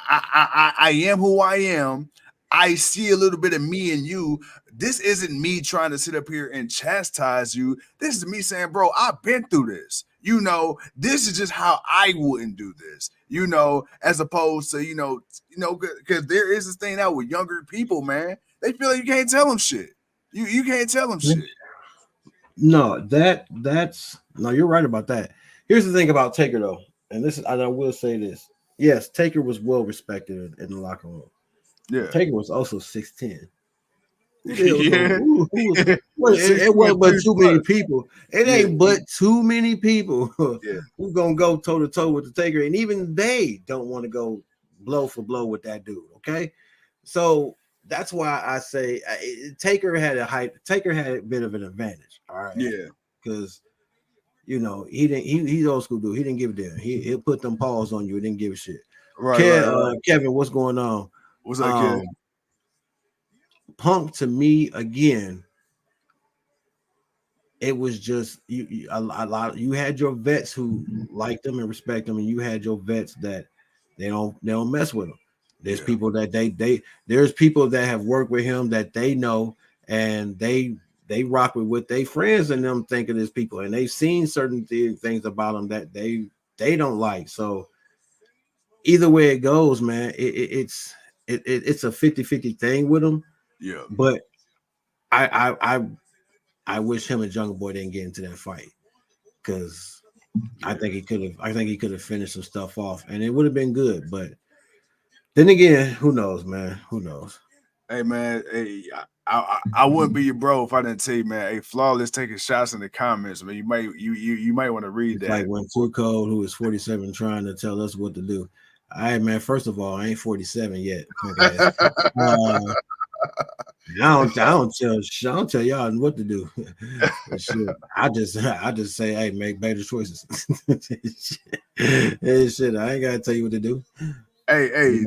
I am who I am. I see a little bit of me in you. This isn't me trying to sit up here and chastise you. This is me saying, bro, I've been through this. You know, this is just how I wouldn't do this. You know, as opposed to, you know, because there is this thing now with younger people, man. They feel like you can't tell them shit. You can't tell them shit. No, that's no, you're right about that. Here's the thing about Taker though, and I will say this. Yes, Taker was well respected in the locker room. Yeah, Taker was also 6'10". It wasn't but too many people. It ain't but too many people who's gonna go toe to toe with the Taker, and even they don't want to go blow for blow with that dude. Okay, so that's why I say Taker had a bit of an advantage. All right, because you know he's old school dude. He didn't give a damn. He'll put them paws on you. He didn't give a shit. Right, Kevin, what's going on? What's up, kid? Punk to me again, it was just a lot. You had your vets who liked them and respect them, and you had your vets that they don't mess with them. There's people that there's people that have worked with him that they know, and they rock with what they friends and them think of his people, and they've seen certain things about them that they don't like. So either way it goes, man, it's a 50-50 thing with him. Yeah, but I wish him and Jungle Boy didn't get into that fight, because I think he could have finished some stuff off, and it would have been good. But then again, who knows, man? Who knows? Hey, man. Hey, I wouldn't be your bro if I didn't tell you, man. Hey, Flawless taking shots in the comments, man. You might want to read that. Like when Too Cold, who is 47, trying to tell us what to do. All right, man. First of all, I ain't 47 yet. I don't tell y'all what to do. Shit. I just say, hey, make better choices. Shit, I ain't gotta tell you what to do. Hey,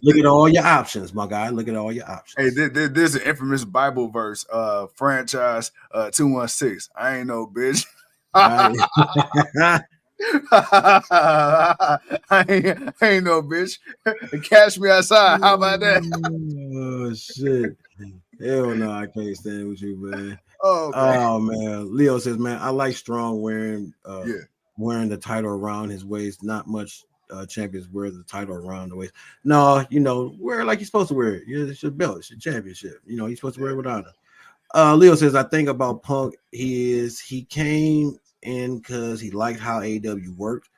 look at all your options, my guy. Look at all your options. Hey, there's an infamous Bible verse, Franchize 216. I ain't no bitch. I ain't no bitch. Catch me outside. How about that? Oh shit. Hell no, I can't stand with you, man. Oh man. Leo says, man, I like Strong wearing the title around his waist. Not much champions wear the title around the waist. No, wear it like you're supposed to wear it. It's your belt, it's your championship. You're supposed to wear it with honor. Leo says, I think about Punk, he came in because he liked how AEW worked,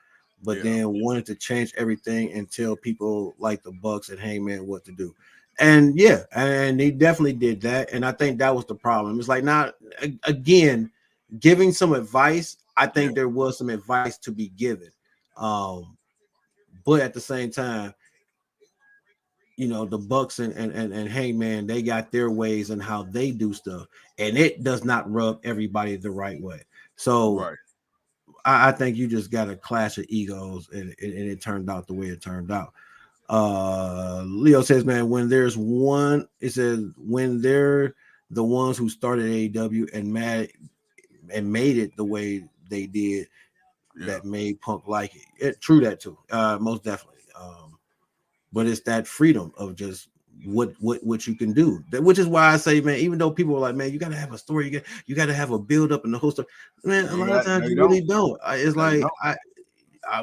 but then wanted to change everything and tell people like the Bucks and Hangman what to do. And and he definitely did that. And I think that was the problem. It's like, not again, giving some advice. I think there was some advice to be given. But at the same time, the Bucks and Hangman, they got their ways and how they do stuff, and it does not rub everybody the right way. So I think you just got a clash of egos, and it turned out the way it turned out. Leo says, man, when they're the ones who started AEW and made it the way they did, that made Punk like it. True that too. Most definitely. But it's that freedom of just what you can do. Which is why I say, man, even though people are like, man, you got to have a story, you got to have a build up and the whole stuff. Man, a lot of times you really don't. It's like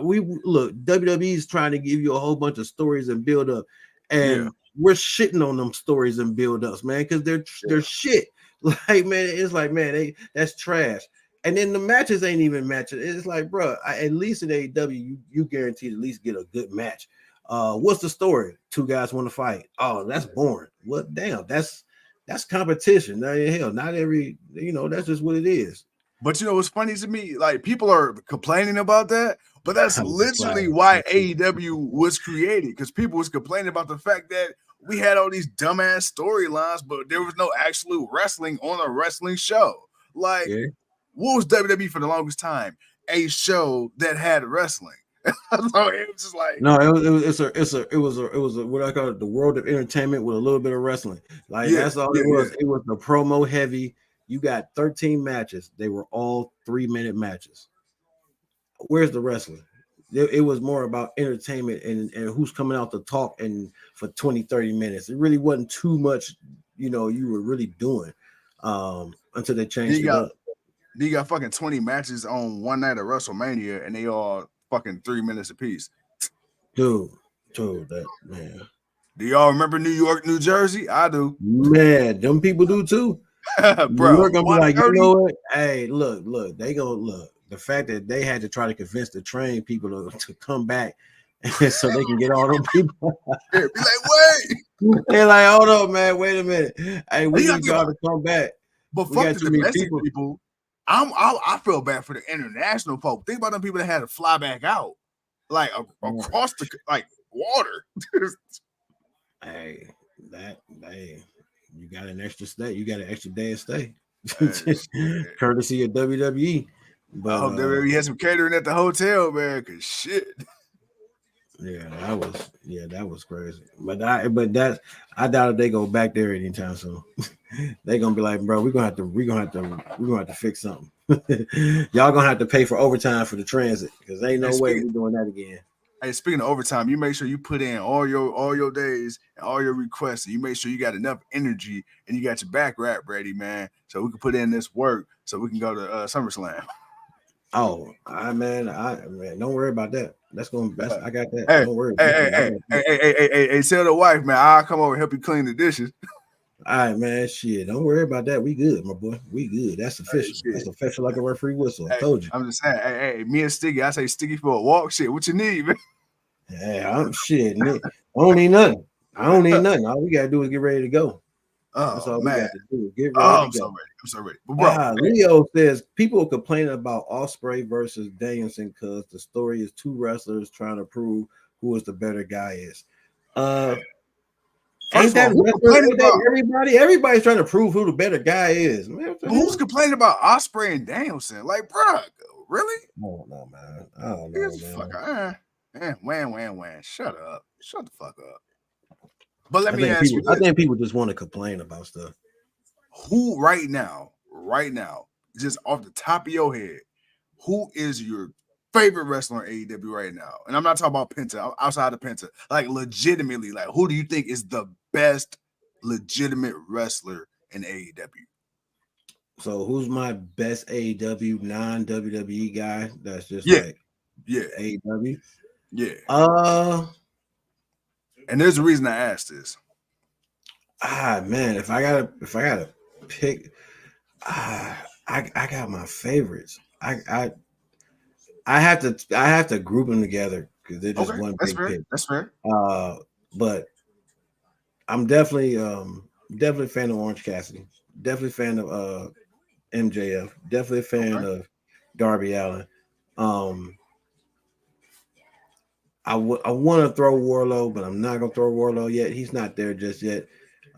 we look, WWE is trying to give you a whole bunch of stories and build up, and we're shitting on them stories and build ups, man, because they're shit. Like, man, it's like, man, that's trash. And then the matches ain't even matching. It's like, bro, at least in AEW, you guaranteed at least get a good match. What's the story? Two guys want to fight. Oh, that's boring. What? Damn, that's competition. Hell, not every, that's just what it is. But what's funny to me, like, people are complaining about that, but that's literally why AEW was created, because people was complaining about the fact that we had all these dumbass storylines, but there was no actual wrestling on a wrestling show. Like, what was WWE for the longest time? A show that had wrestling. So it was just like, no, it was a what I call it, the world of entertainment with a little bit of wrestling. Like, that's all it was. It was the promo heavy. You got 13 matches. They were all 3-minute matches. Where's the wrestling? It was more about entertainment and who's coming out to talk and for 20-30 minutes. It really wasn't too much, you were really doing until they changed it up. You got fucking 20 matches on one night of WrestleMania, and they all fucking 3 minutes apiece. Dude, that, man. Do y'all remember New York, New Jersey? I do. Man, them people do too. Bro, we're gonna be like, you know what? Hey, look, they gonna look. The fact that they had to try to convince the trained people to come back so they can get all them people. Be like, wait. They're like, hold up, man. Wait a minute. Hey, we need y'all to come back. But fuck the domestic people. I feel bad for the international folk. Think about them people that had to fly back out, like across the water. Hey, you got an extra stay. You got an extra day of stay, courtesy of WWE. But I hope WWE had some catering at the hotel, man. Cause shit. Yeah, that was crazy. But I doubt if they go back there anytime soon. They're gonna be like, bro, we're gonna have to fix something. Y'all gonna have to pay for overtime for the transit because ain't no way we're doing that again. Hey, speaking of overtime, you make sure you put in all your days and all your requests, and you make sure you got enough energy and you got your back wrap ready, man, so we can put in this work so we can go to SummerSlam. Oh, man, don't worry about that. I got that. Hey, Don't worry. Hey, tell the wife, man, I'll come over and help you clean the dishes. All right, man. Shit, don't worry about that. We good, my boy. We good. That's official. That's official like a referee whistle. I told you. I'm just saying, hey, me and Sticky, I say Sticky for a walk. Shit, what you need, man? Hey, I'm shit. I don't need nothing. All we gotta do is get ready to go. That's all we got to do. Get ready to go. I'm so ready. But bro, Leo says people complaining about Ospreay versus Danielson because the story is two wrestlers trying to prove who is the better guy is. Ain't that everybody? Everybody's trying to prove who the better guy is. Man, who's complaining about Ospreay and Danielson? Like, bro, really? I don't know, man. I don't know, man. Wham. Shut up. Shut the fuck up. But let me ask you this. I think people just want to complain about stuff. Who right now, just off the top of your head, who is your favorite wrestler in AEW right now? And I'm not talking about Penta, outside of Penta. Like, legitimately, like, who do you think is the best legitimate wrestler in AEW? So who's my best AEW non-WWE guy? That's just AEW. Yeah. And there's a reason I asked this. Man, if I gotta pick, I got my favorites. I have to group them together because they're just one big pick. That's fair. But I'm definitely a fan of Orange Cassidy. Definitely a fan of MJF. Definitely a fan of Darby Allin. I want to throw Warlow, but I'm not gonna throw Warlow yet. He's not there just yet.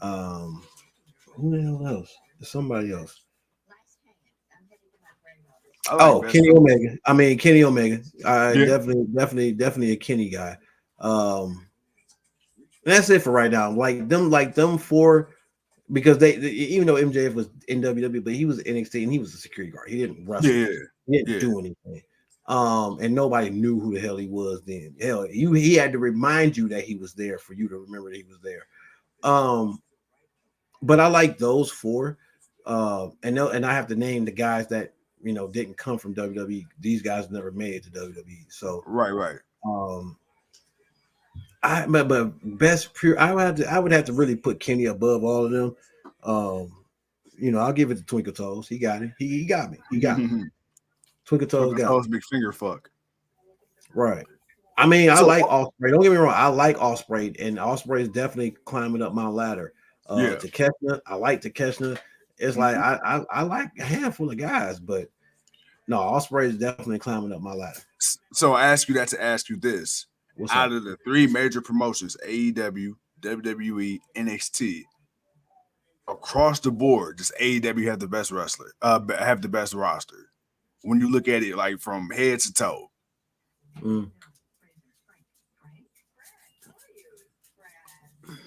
Who the hell else? There's somebody else. Kenny Omega. Kenny Omega. Definitely a Kenny guy. That's it for right now. Like them four, because they even though MJF was in WWE, but he was NXT and he was a security guard. He didn't wrestle. He didn't do anything. And nobody knew who the hell he was then. Hell, he had to remind you that he was there for you to remember that he was there. But I like those four. And I have to name the guys that didn't come from WWE. These guys never made it to WWE. So right. But best pure, I would have to really put Kenny above all of them. I'll give it to Twinkle Toes. He got it. He got me. Twinkle Toes got big finger fuck. Right. I like Ospreay. Don't get me wrong. I like Ospreay, and Ospreay is definitely climbing up my ladder. Takeshita, I like Takeshita. It's like I like a handful of guys, but no, Ospreay is definitely climbing up my ladder. So I ask you that to ask you this: out of the three major promotions, AEW, WWE, NXT, across the board, does AEW have the best wrestler? Have the best roster? When you look at it, like from head to toe.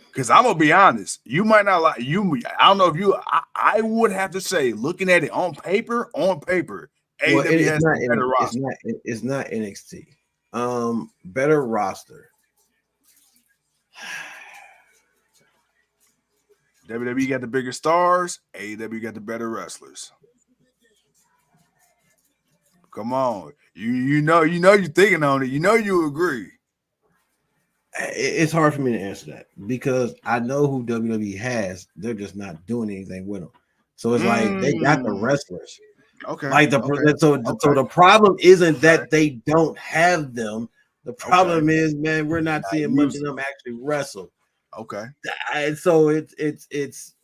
Because I'm gonna be honest, you might not like you. I don't know if you. I would have to say, looking at it on paper, AEW has a better roster. It's not NXT. Better roster. WWE got the bigger stars. AEW got the better wrestlers. Come on, you know you're thinking on it. You know you agree. It's hard for me to answer that because I know who WWE has. They're just not doing anything with them. So it's like they got the wrestlers. Okay. Like so the problem isn't that they don't have them. The problem is, man, we're not seeing much of them actually wrestle. Okay. And so it's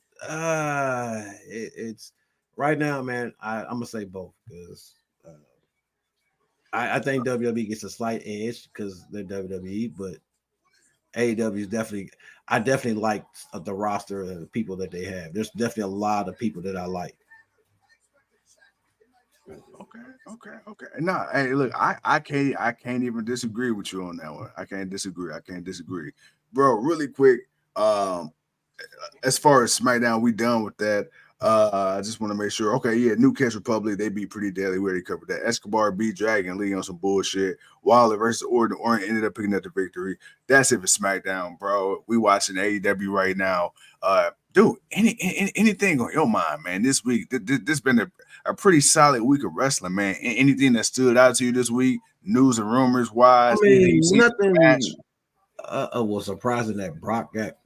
right now, man. I'm gonna say both because I think WWE gets a slight edge because they're WWE, but AEW is definitely. I definitely like the roster of the people that they have. There's definitely a lot of people that I like. Okay. Nah, hey, look, I can't even disagree with you on that one. I can't disagree, bro. Really quick, as far as SmackDown, we done with that. I just want to make sure. Okay, yeah, New Cash Republic, they beat Pretty Deadly. We already covered that. Escobar beat Dragon Lee on some bullshit. Wilder versus Orton. Orton ended up picking up the victory. That's it for SmackDown, bro. We watching AEW right now. Dude, anything on your mind, man? This week, this been a pretty solid week of wrestling, man. Anything that stood out to you this week, news and rumors wise? I mean, nothing. Was surprising that Brock got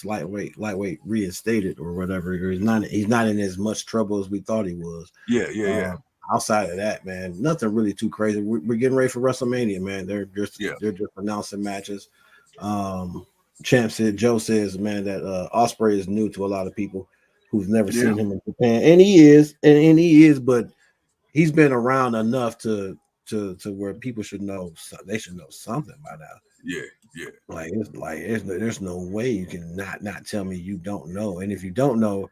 lightweight reinstated or whatever. He's not in as much trouble as we thought he was. Yeah. Outside of that, man, nothing really too crazy. We're getting ready for WrestleMania, man. They're just announcing matches. Joe says, man, that Ospreay is new to a lot of people who've never seen him in Japan, and he is, but he's been around enough to where people should know. They should know something by now. Yeah. There's no way you can not tell me you don't know. And if you don't know,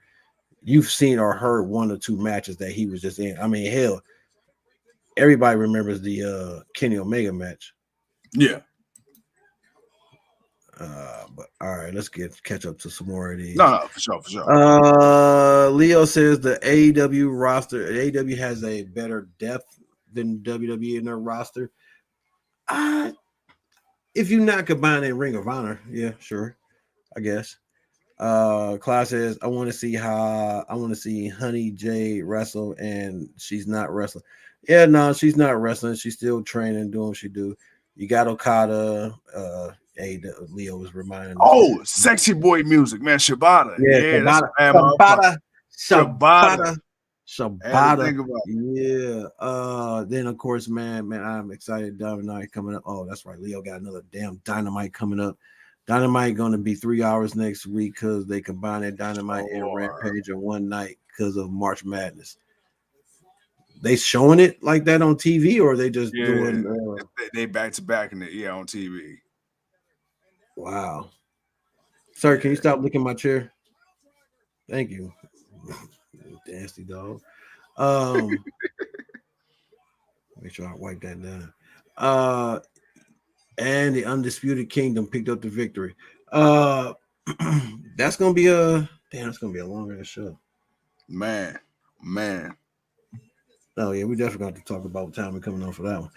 you've seen or heard one or two matches that he was just in. I mean, hell, everybody remembers the Kenny Omega match. Yeah. But all right, let's catch up to some more of these. No, for sure. Leo says the AEW roster, AEW has a better depth than WWE in their roster. If you're not combining Ring of Honor, yeah, sure, I guess. Klaus says, I want to see Honey J wrestle, and she's not wrestling. Yeah, no, she's not wrestling. She's still training, doing what she do. You got Okada. Leo was reminding. Oh, sexy boy music, man. Shibata. Yeah, Shibata. Yeah. Then of course, man, I'm excited. Dynamite coming up. Oh, that's right. Leo got another damn Dynamite coming up. Dynamite going to be 3 hours next week because they combined that Dynamite and Rampage in one night because of March Madness. They showing it like that on TV, or they just doing? They back to back in the on TV. Wow. Sir, can you stop licking my chair? Thank you. Nasty dog. Make sure I wipe that down. And the Undisputed Kingdom picked up the victory. That's gonna be a longer show. Man. Oh yeah, we definitely got to talk about what time we're coming on for that one.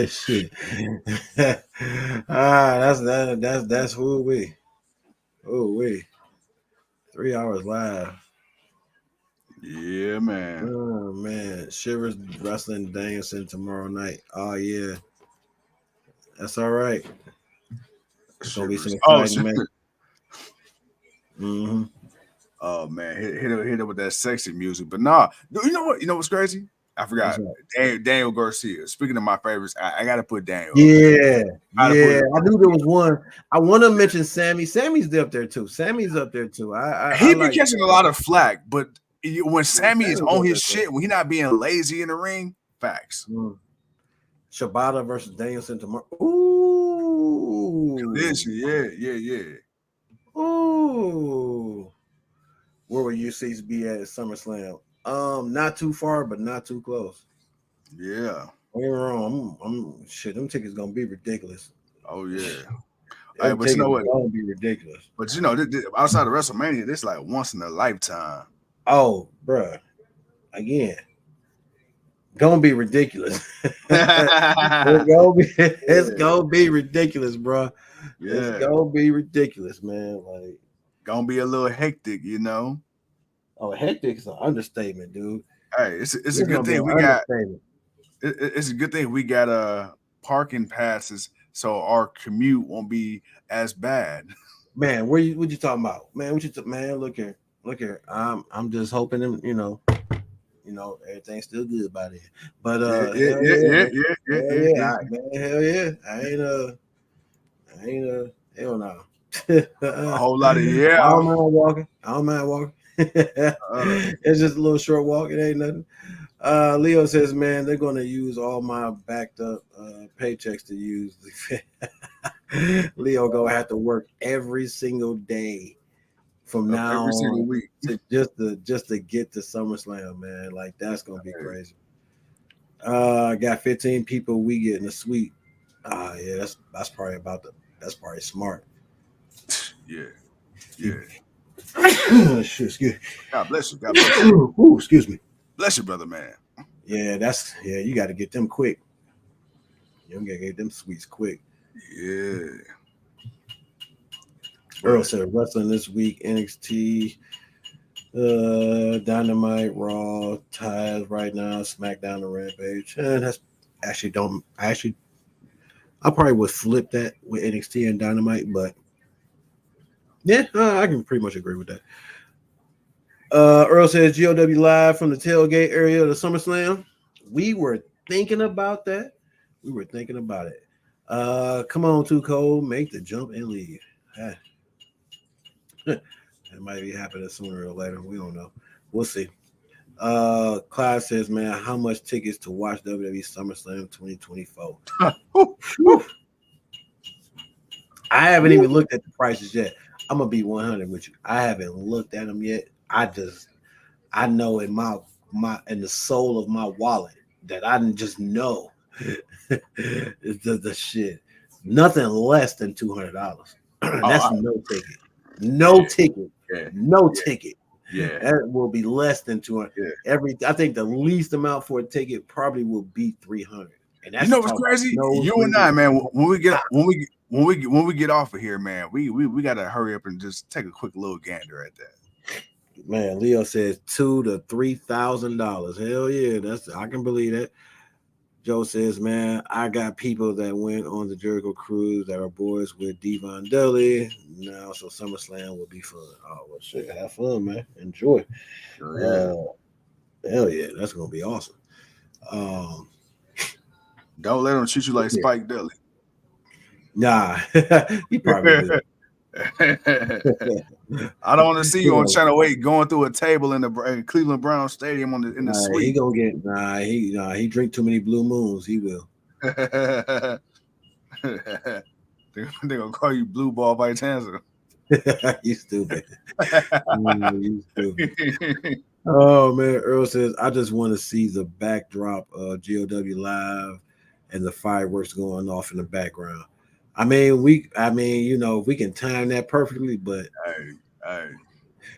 Shit. That's who we. Oh we. 3 hours live. Yeah, man. Oh man, Shivers wrestling dancing tomorrow night. Oh yeah, that's all right. It's gonna be some exciting match. Mm-hmm. Oh man, hit it with that sexy music. But nah, you know what? You know what's crazy? I forgot. Daniel Garcia. Speaking of my favorites, I gotta put Daniel. Yeah. I knew there was one. I want to mention Sammy. Sammy's up there too. He be catching a lot of flack, but when Sammy is on his shit, when he not being lazy in the ring, facts. Shibata versus Danielson tomorrow. Ooh. Yeah. Ooh. Where will UCs be at SummerSlam? Not too far, but not too close. Yeah. Don't get me wrong. I'm shit. Them tickets gonna be ridiculous. Oh yeah. Hey, but you know what? Gonna be ridiculous. But you know, outside of WrestleMania, this like once in a lifetime. Oh, bruh. Again, gonna be ridiculous. It's gonna be ridiculous, bro. Yeah. It's gonna be ridiculous, man. Like, gonna be a little hectic, you know. Oh, hectic is an understatement, dude. Hey, it's a good thing we got. It's a good thing we got parking passes, so our commute won't be as bad. Man, what you talking about? Man, man, look here. I'm just hoping them, you know, everything's still good by then. But hell yeah. I ain't hell no. A whole lot of I don't mind walking. It's just a little short walk. It ain't nothing. Leo says, man, they're gonna use all my backed up paychecks to use. Leo gonna have to work every single day from now every single week to just to get to SummerSlam, man. Like, that's gonna be crazy. I got 15 people. We getting a suite. Yeah, that's probably that's probably smart. Yeah. Yeah. Excuse me. God bless you. God bless you. Ooh, excuse me. Bless you, brother, man. Yeah, you got to get them quick. You gotta get them suites quick. Yeah. Earl said wrestling this week, NXT, Dynamite, Raw, ties right now, Smackdown and Rampage. And that's I probably would flip that with NXT and Dynamite, but yeah, I can pretty much agree with that. Earl says GOW live from the tailgate area of the SummerSlam. We were thinking about that. We were thinking about it. Come on, Too Cold, make the jump and leave. It might be happening sooner or later. We don't know. We'll see. Clive says, man, how much tickets to watch WWE SummerSlam 2024? I haven't even looked at the prices yet. I'm gonna be 100 with you. I haven't looked at them yet. I know in the soul of my wallet that I just know the shit. Nothing less than $200. That's no ticket. No ticket. Yeah. No ticket. Yeah. That will be less than 200. Yeah. I think the least amount for a ticket probably will be 300. And that's what's crazy? You and I, man, when we get off of here, man, we gotta hurry up and just take a quick little gander at that. Man, Leo says $2,000 to $3,000. Hell yeah, I can believe that. Joe says, man, I got people that went on the Jericho cruise that are boys with Devon Dudley now, so SummerSlam will be fun. Oh well, shit, have fun, man. Enjoy. Hell yeah, that's gonna be awesome. Don't let them treat you like Spike Dudley. Nah, he probably will. I don't want to see you on Channel 8 going through a table in the Cleveland Browns Stadium in the suite. He gonna get he drink too many blue moons. He will. They're gonna call you Blue Ball Vitanza. You stupid. You stupid. Oh man, Earl says I just want to see the backdrop of GOW live and the fireworks going off in the background. I mean, we can time that perfectly, but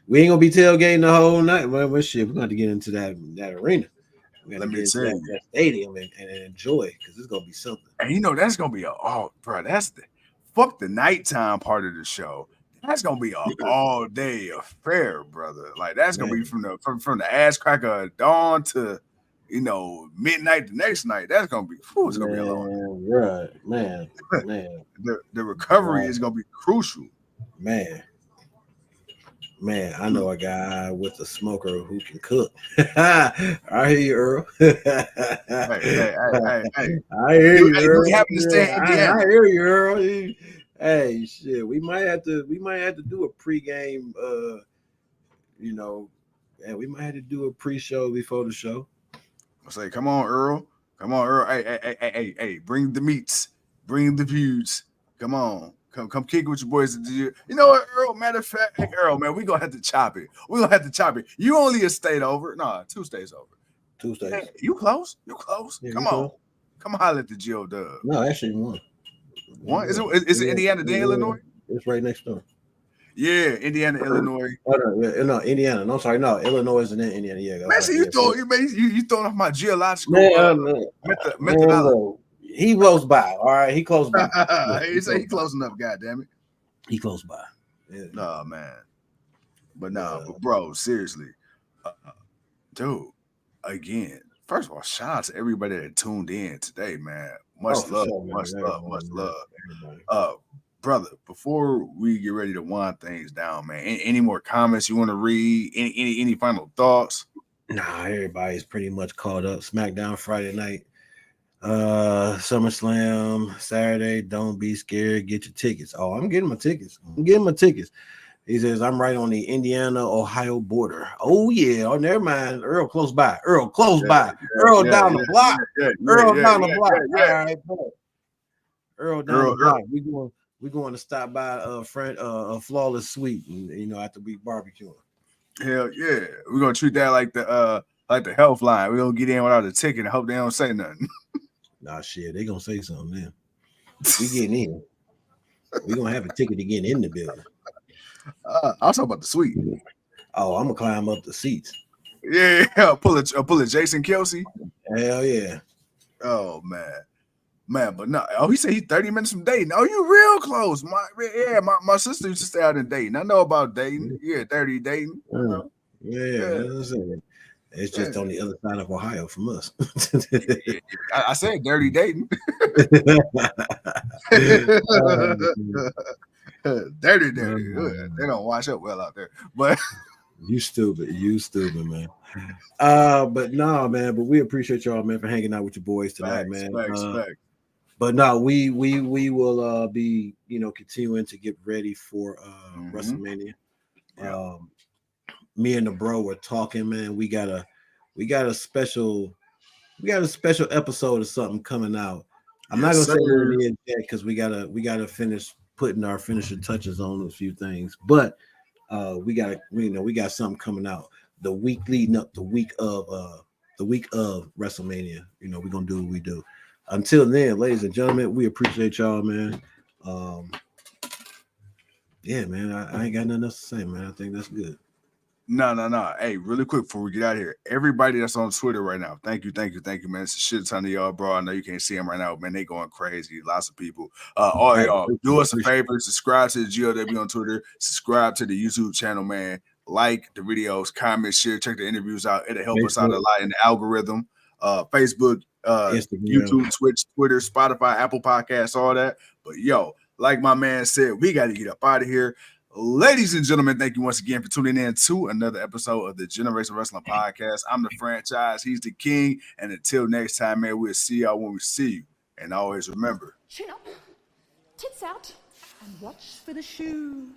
we ain't gonna be tailgating the whole night. Well, shit, we're gonna have to get into that arena. We're gonna get into that stadium and enjoy because it's gonna be something. And that's gonna be that's fuck the nighttime part of the show. That's gonna be an all day affair, brother. Like that's gonna be from the ass cracker of dawn to midnight the next night. That's gonna be it's gonna be a long day. Right, man. The recovery is gonna be crucial. Man, I know a guy with a smoker who can cook. I hear you, Earl. Hey. I hear you, Earl. I hear you, Earl. Hey, shit. We might have to do a pregame. We might have to do a pre-show before the show. I say, come on, Earl. Hey, bring the meats, bring the feuds. Come on. Come kick with your boys. You know what, Earl? Matter of fact, Earl, man, we gonna have to chop it. You only a state over. No, 2 states over. 2 states. Hey, you close? Yeah, come on. Close. Come holler at the Geo Dub. No, actually one. One? Is it Indiana then Illinois? It's right next door. Yeah, Indiana, Illinois. No, Indiana. No, sorry, no, Illinois isn't in Indiana. Yeah, man, see, you throwing off my geological methodology. He close by. All right, he close by. He say he close enough. God damn it, he close by. Yeah. No, man, but bro, seriously, dude. Again, first of all, shout out to everybody that tuned in today, man. Much love. Brother, before we get ready to wind things down, man, any more comments you want to read? Any final thoughts? Nah, everybody's pretty much caught up. Smackdown Friday night, SummerSlam Saturday. Don't be scared. Get your tickets. Oh, I'm getting my tickets. He says I'm right on the Indiana-Ohio border. Oh yeah. Oh, never mind. Earl close by. Earl down the block. Earl down the block. All right, Earl down the block. We're going to stop by a Flawless Suite, and after we barbecue. Hell yeah, we're gonna treat that like the like the health line. We don't get in without a ticket and hope they don't say nothing. Nah, shit, they gonna say something then. We getting in. We gonna have a ticket to get in the building. I'll talk about the suite. Oh, I'm gonna climb up the seats. Yeah, pull a Jason Kelsey. Hell yeah. Oh man, but no. Oh, he said he's 30 minutes from Dayton. Oh, you real close. My sister used to stay out in Dayton. I know about Dayton. Yeah, 30 Dayton. It's just on the other side of Ohio from us. I said dirty Dayton. Dirty. They don't wash up well out there. But you stupid, man. But no, man. But we appreciate y'all, man, for hanging out with your boys tonight, man. But no, we will be, continuing to get ready for WrestleMania. Yeah. Me and the bro were talking, man. We got a special episode or something coming out. I'm not gonna say what it is yet because we gotta finish putting our finishing touches on a few things. But we got something coming out the week leading up the week of WrestleMania. We're gonna do what we do. Until then, ladies and gentlemen, we appreciate y'all, man. Yeah, man. I ain't got nothing else to say, man. I think that's good. No. Hey, really quick before we get out of here, everybody that's on Twitter right now, thank you, man. It's a shit ton of y'all, bro. I know you can't see them right now, man. They going crazy. Lots of people. All y'all, do us a favor, subscribe to the GOW on Twitter, subscribe to the YouTube channel, man. Like the videos, comment, share, check the interviews out. It'll help us out a lot in the algorithm. Facebook, Instagram, YouTube, Twitch, Twitter, Spotify, Apple Podcasts, all that. But yo, like my man said, we got to get up out of here. Ladies and gentlemen, thank you once again for tuning in to another episode of the Generation Wrestling Podcast. I'm the Franchise. He's the King. And until next time, man, we'll see y'all when we see you. And always remember, chin up, tits out, and watch for the shoe.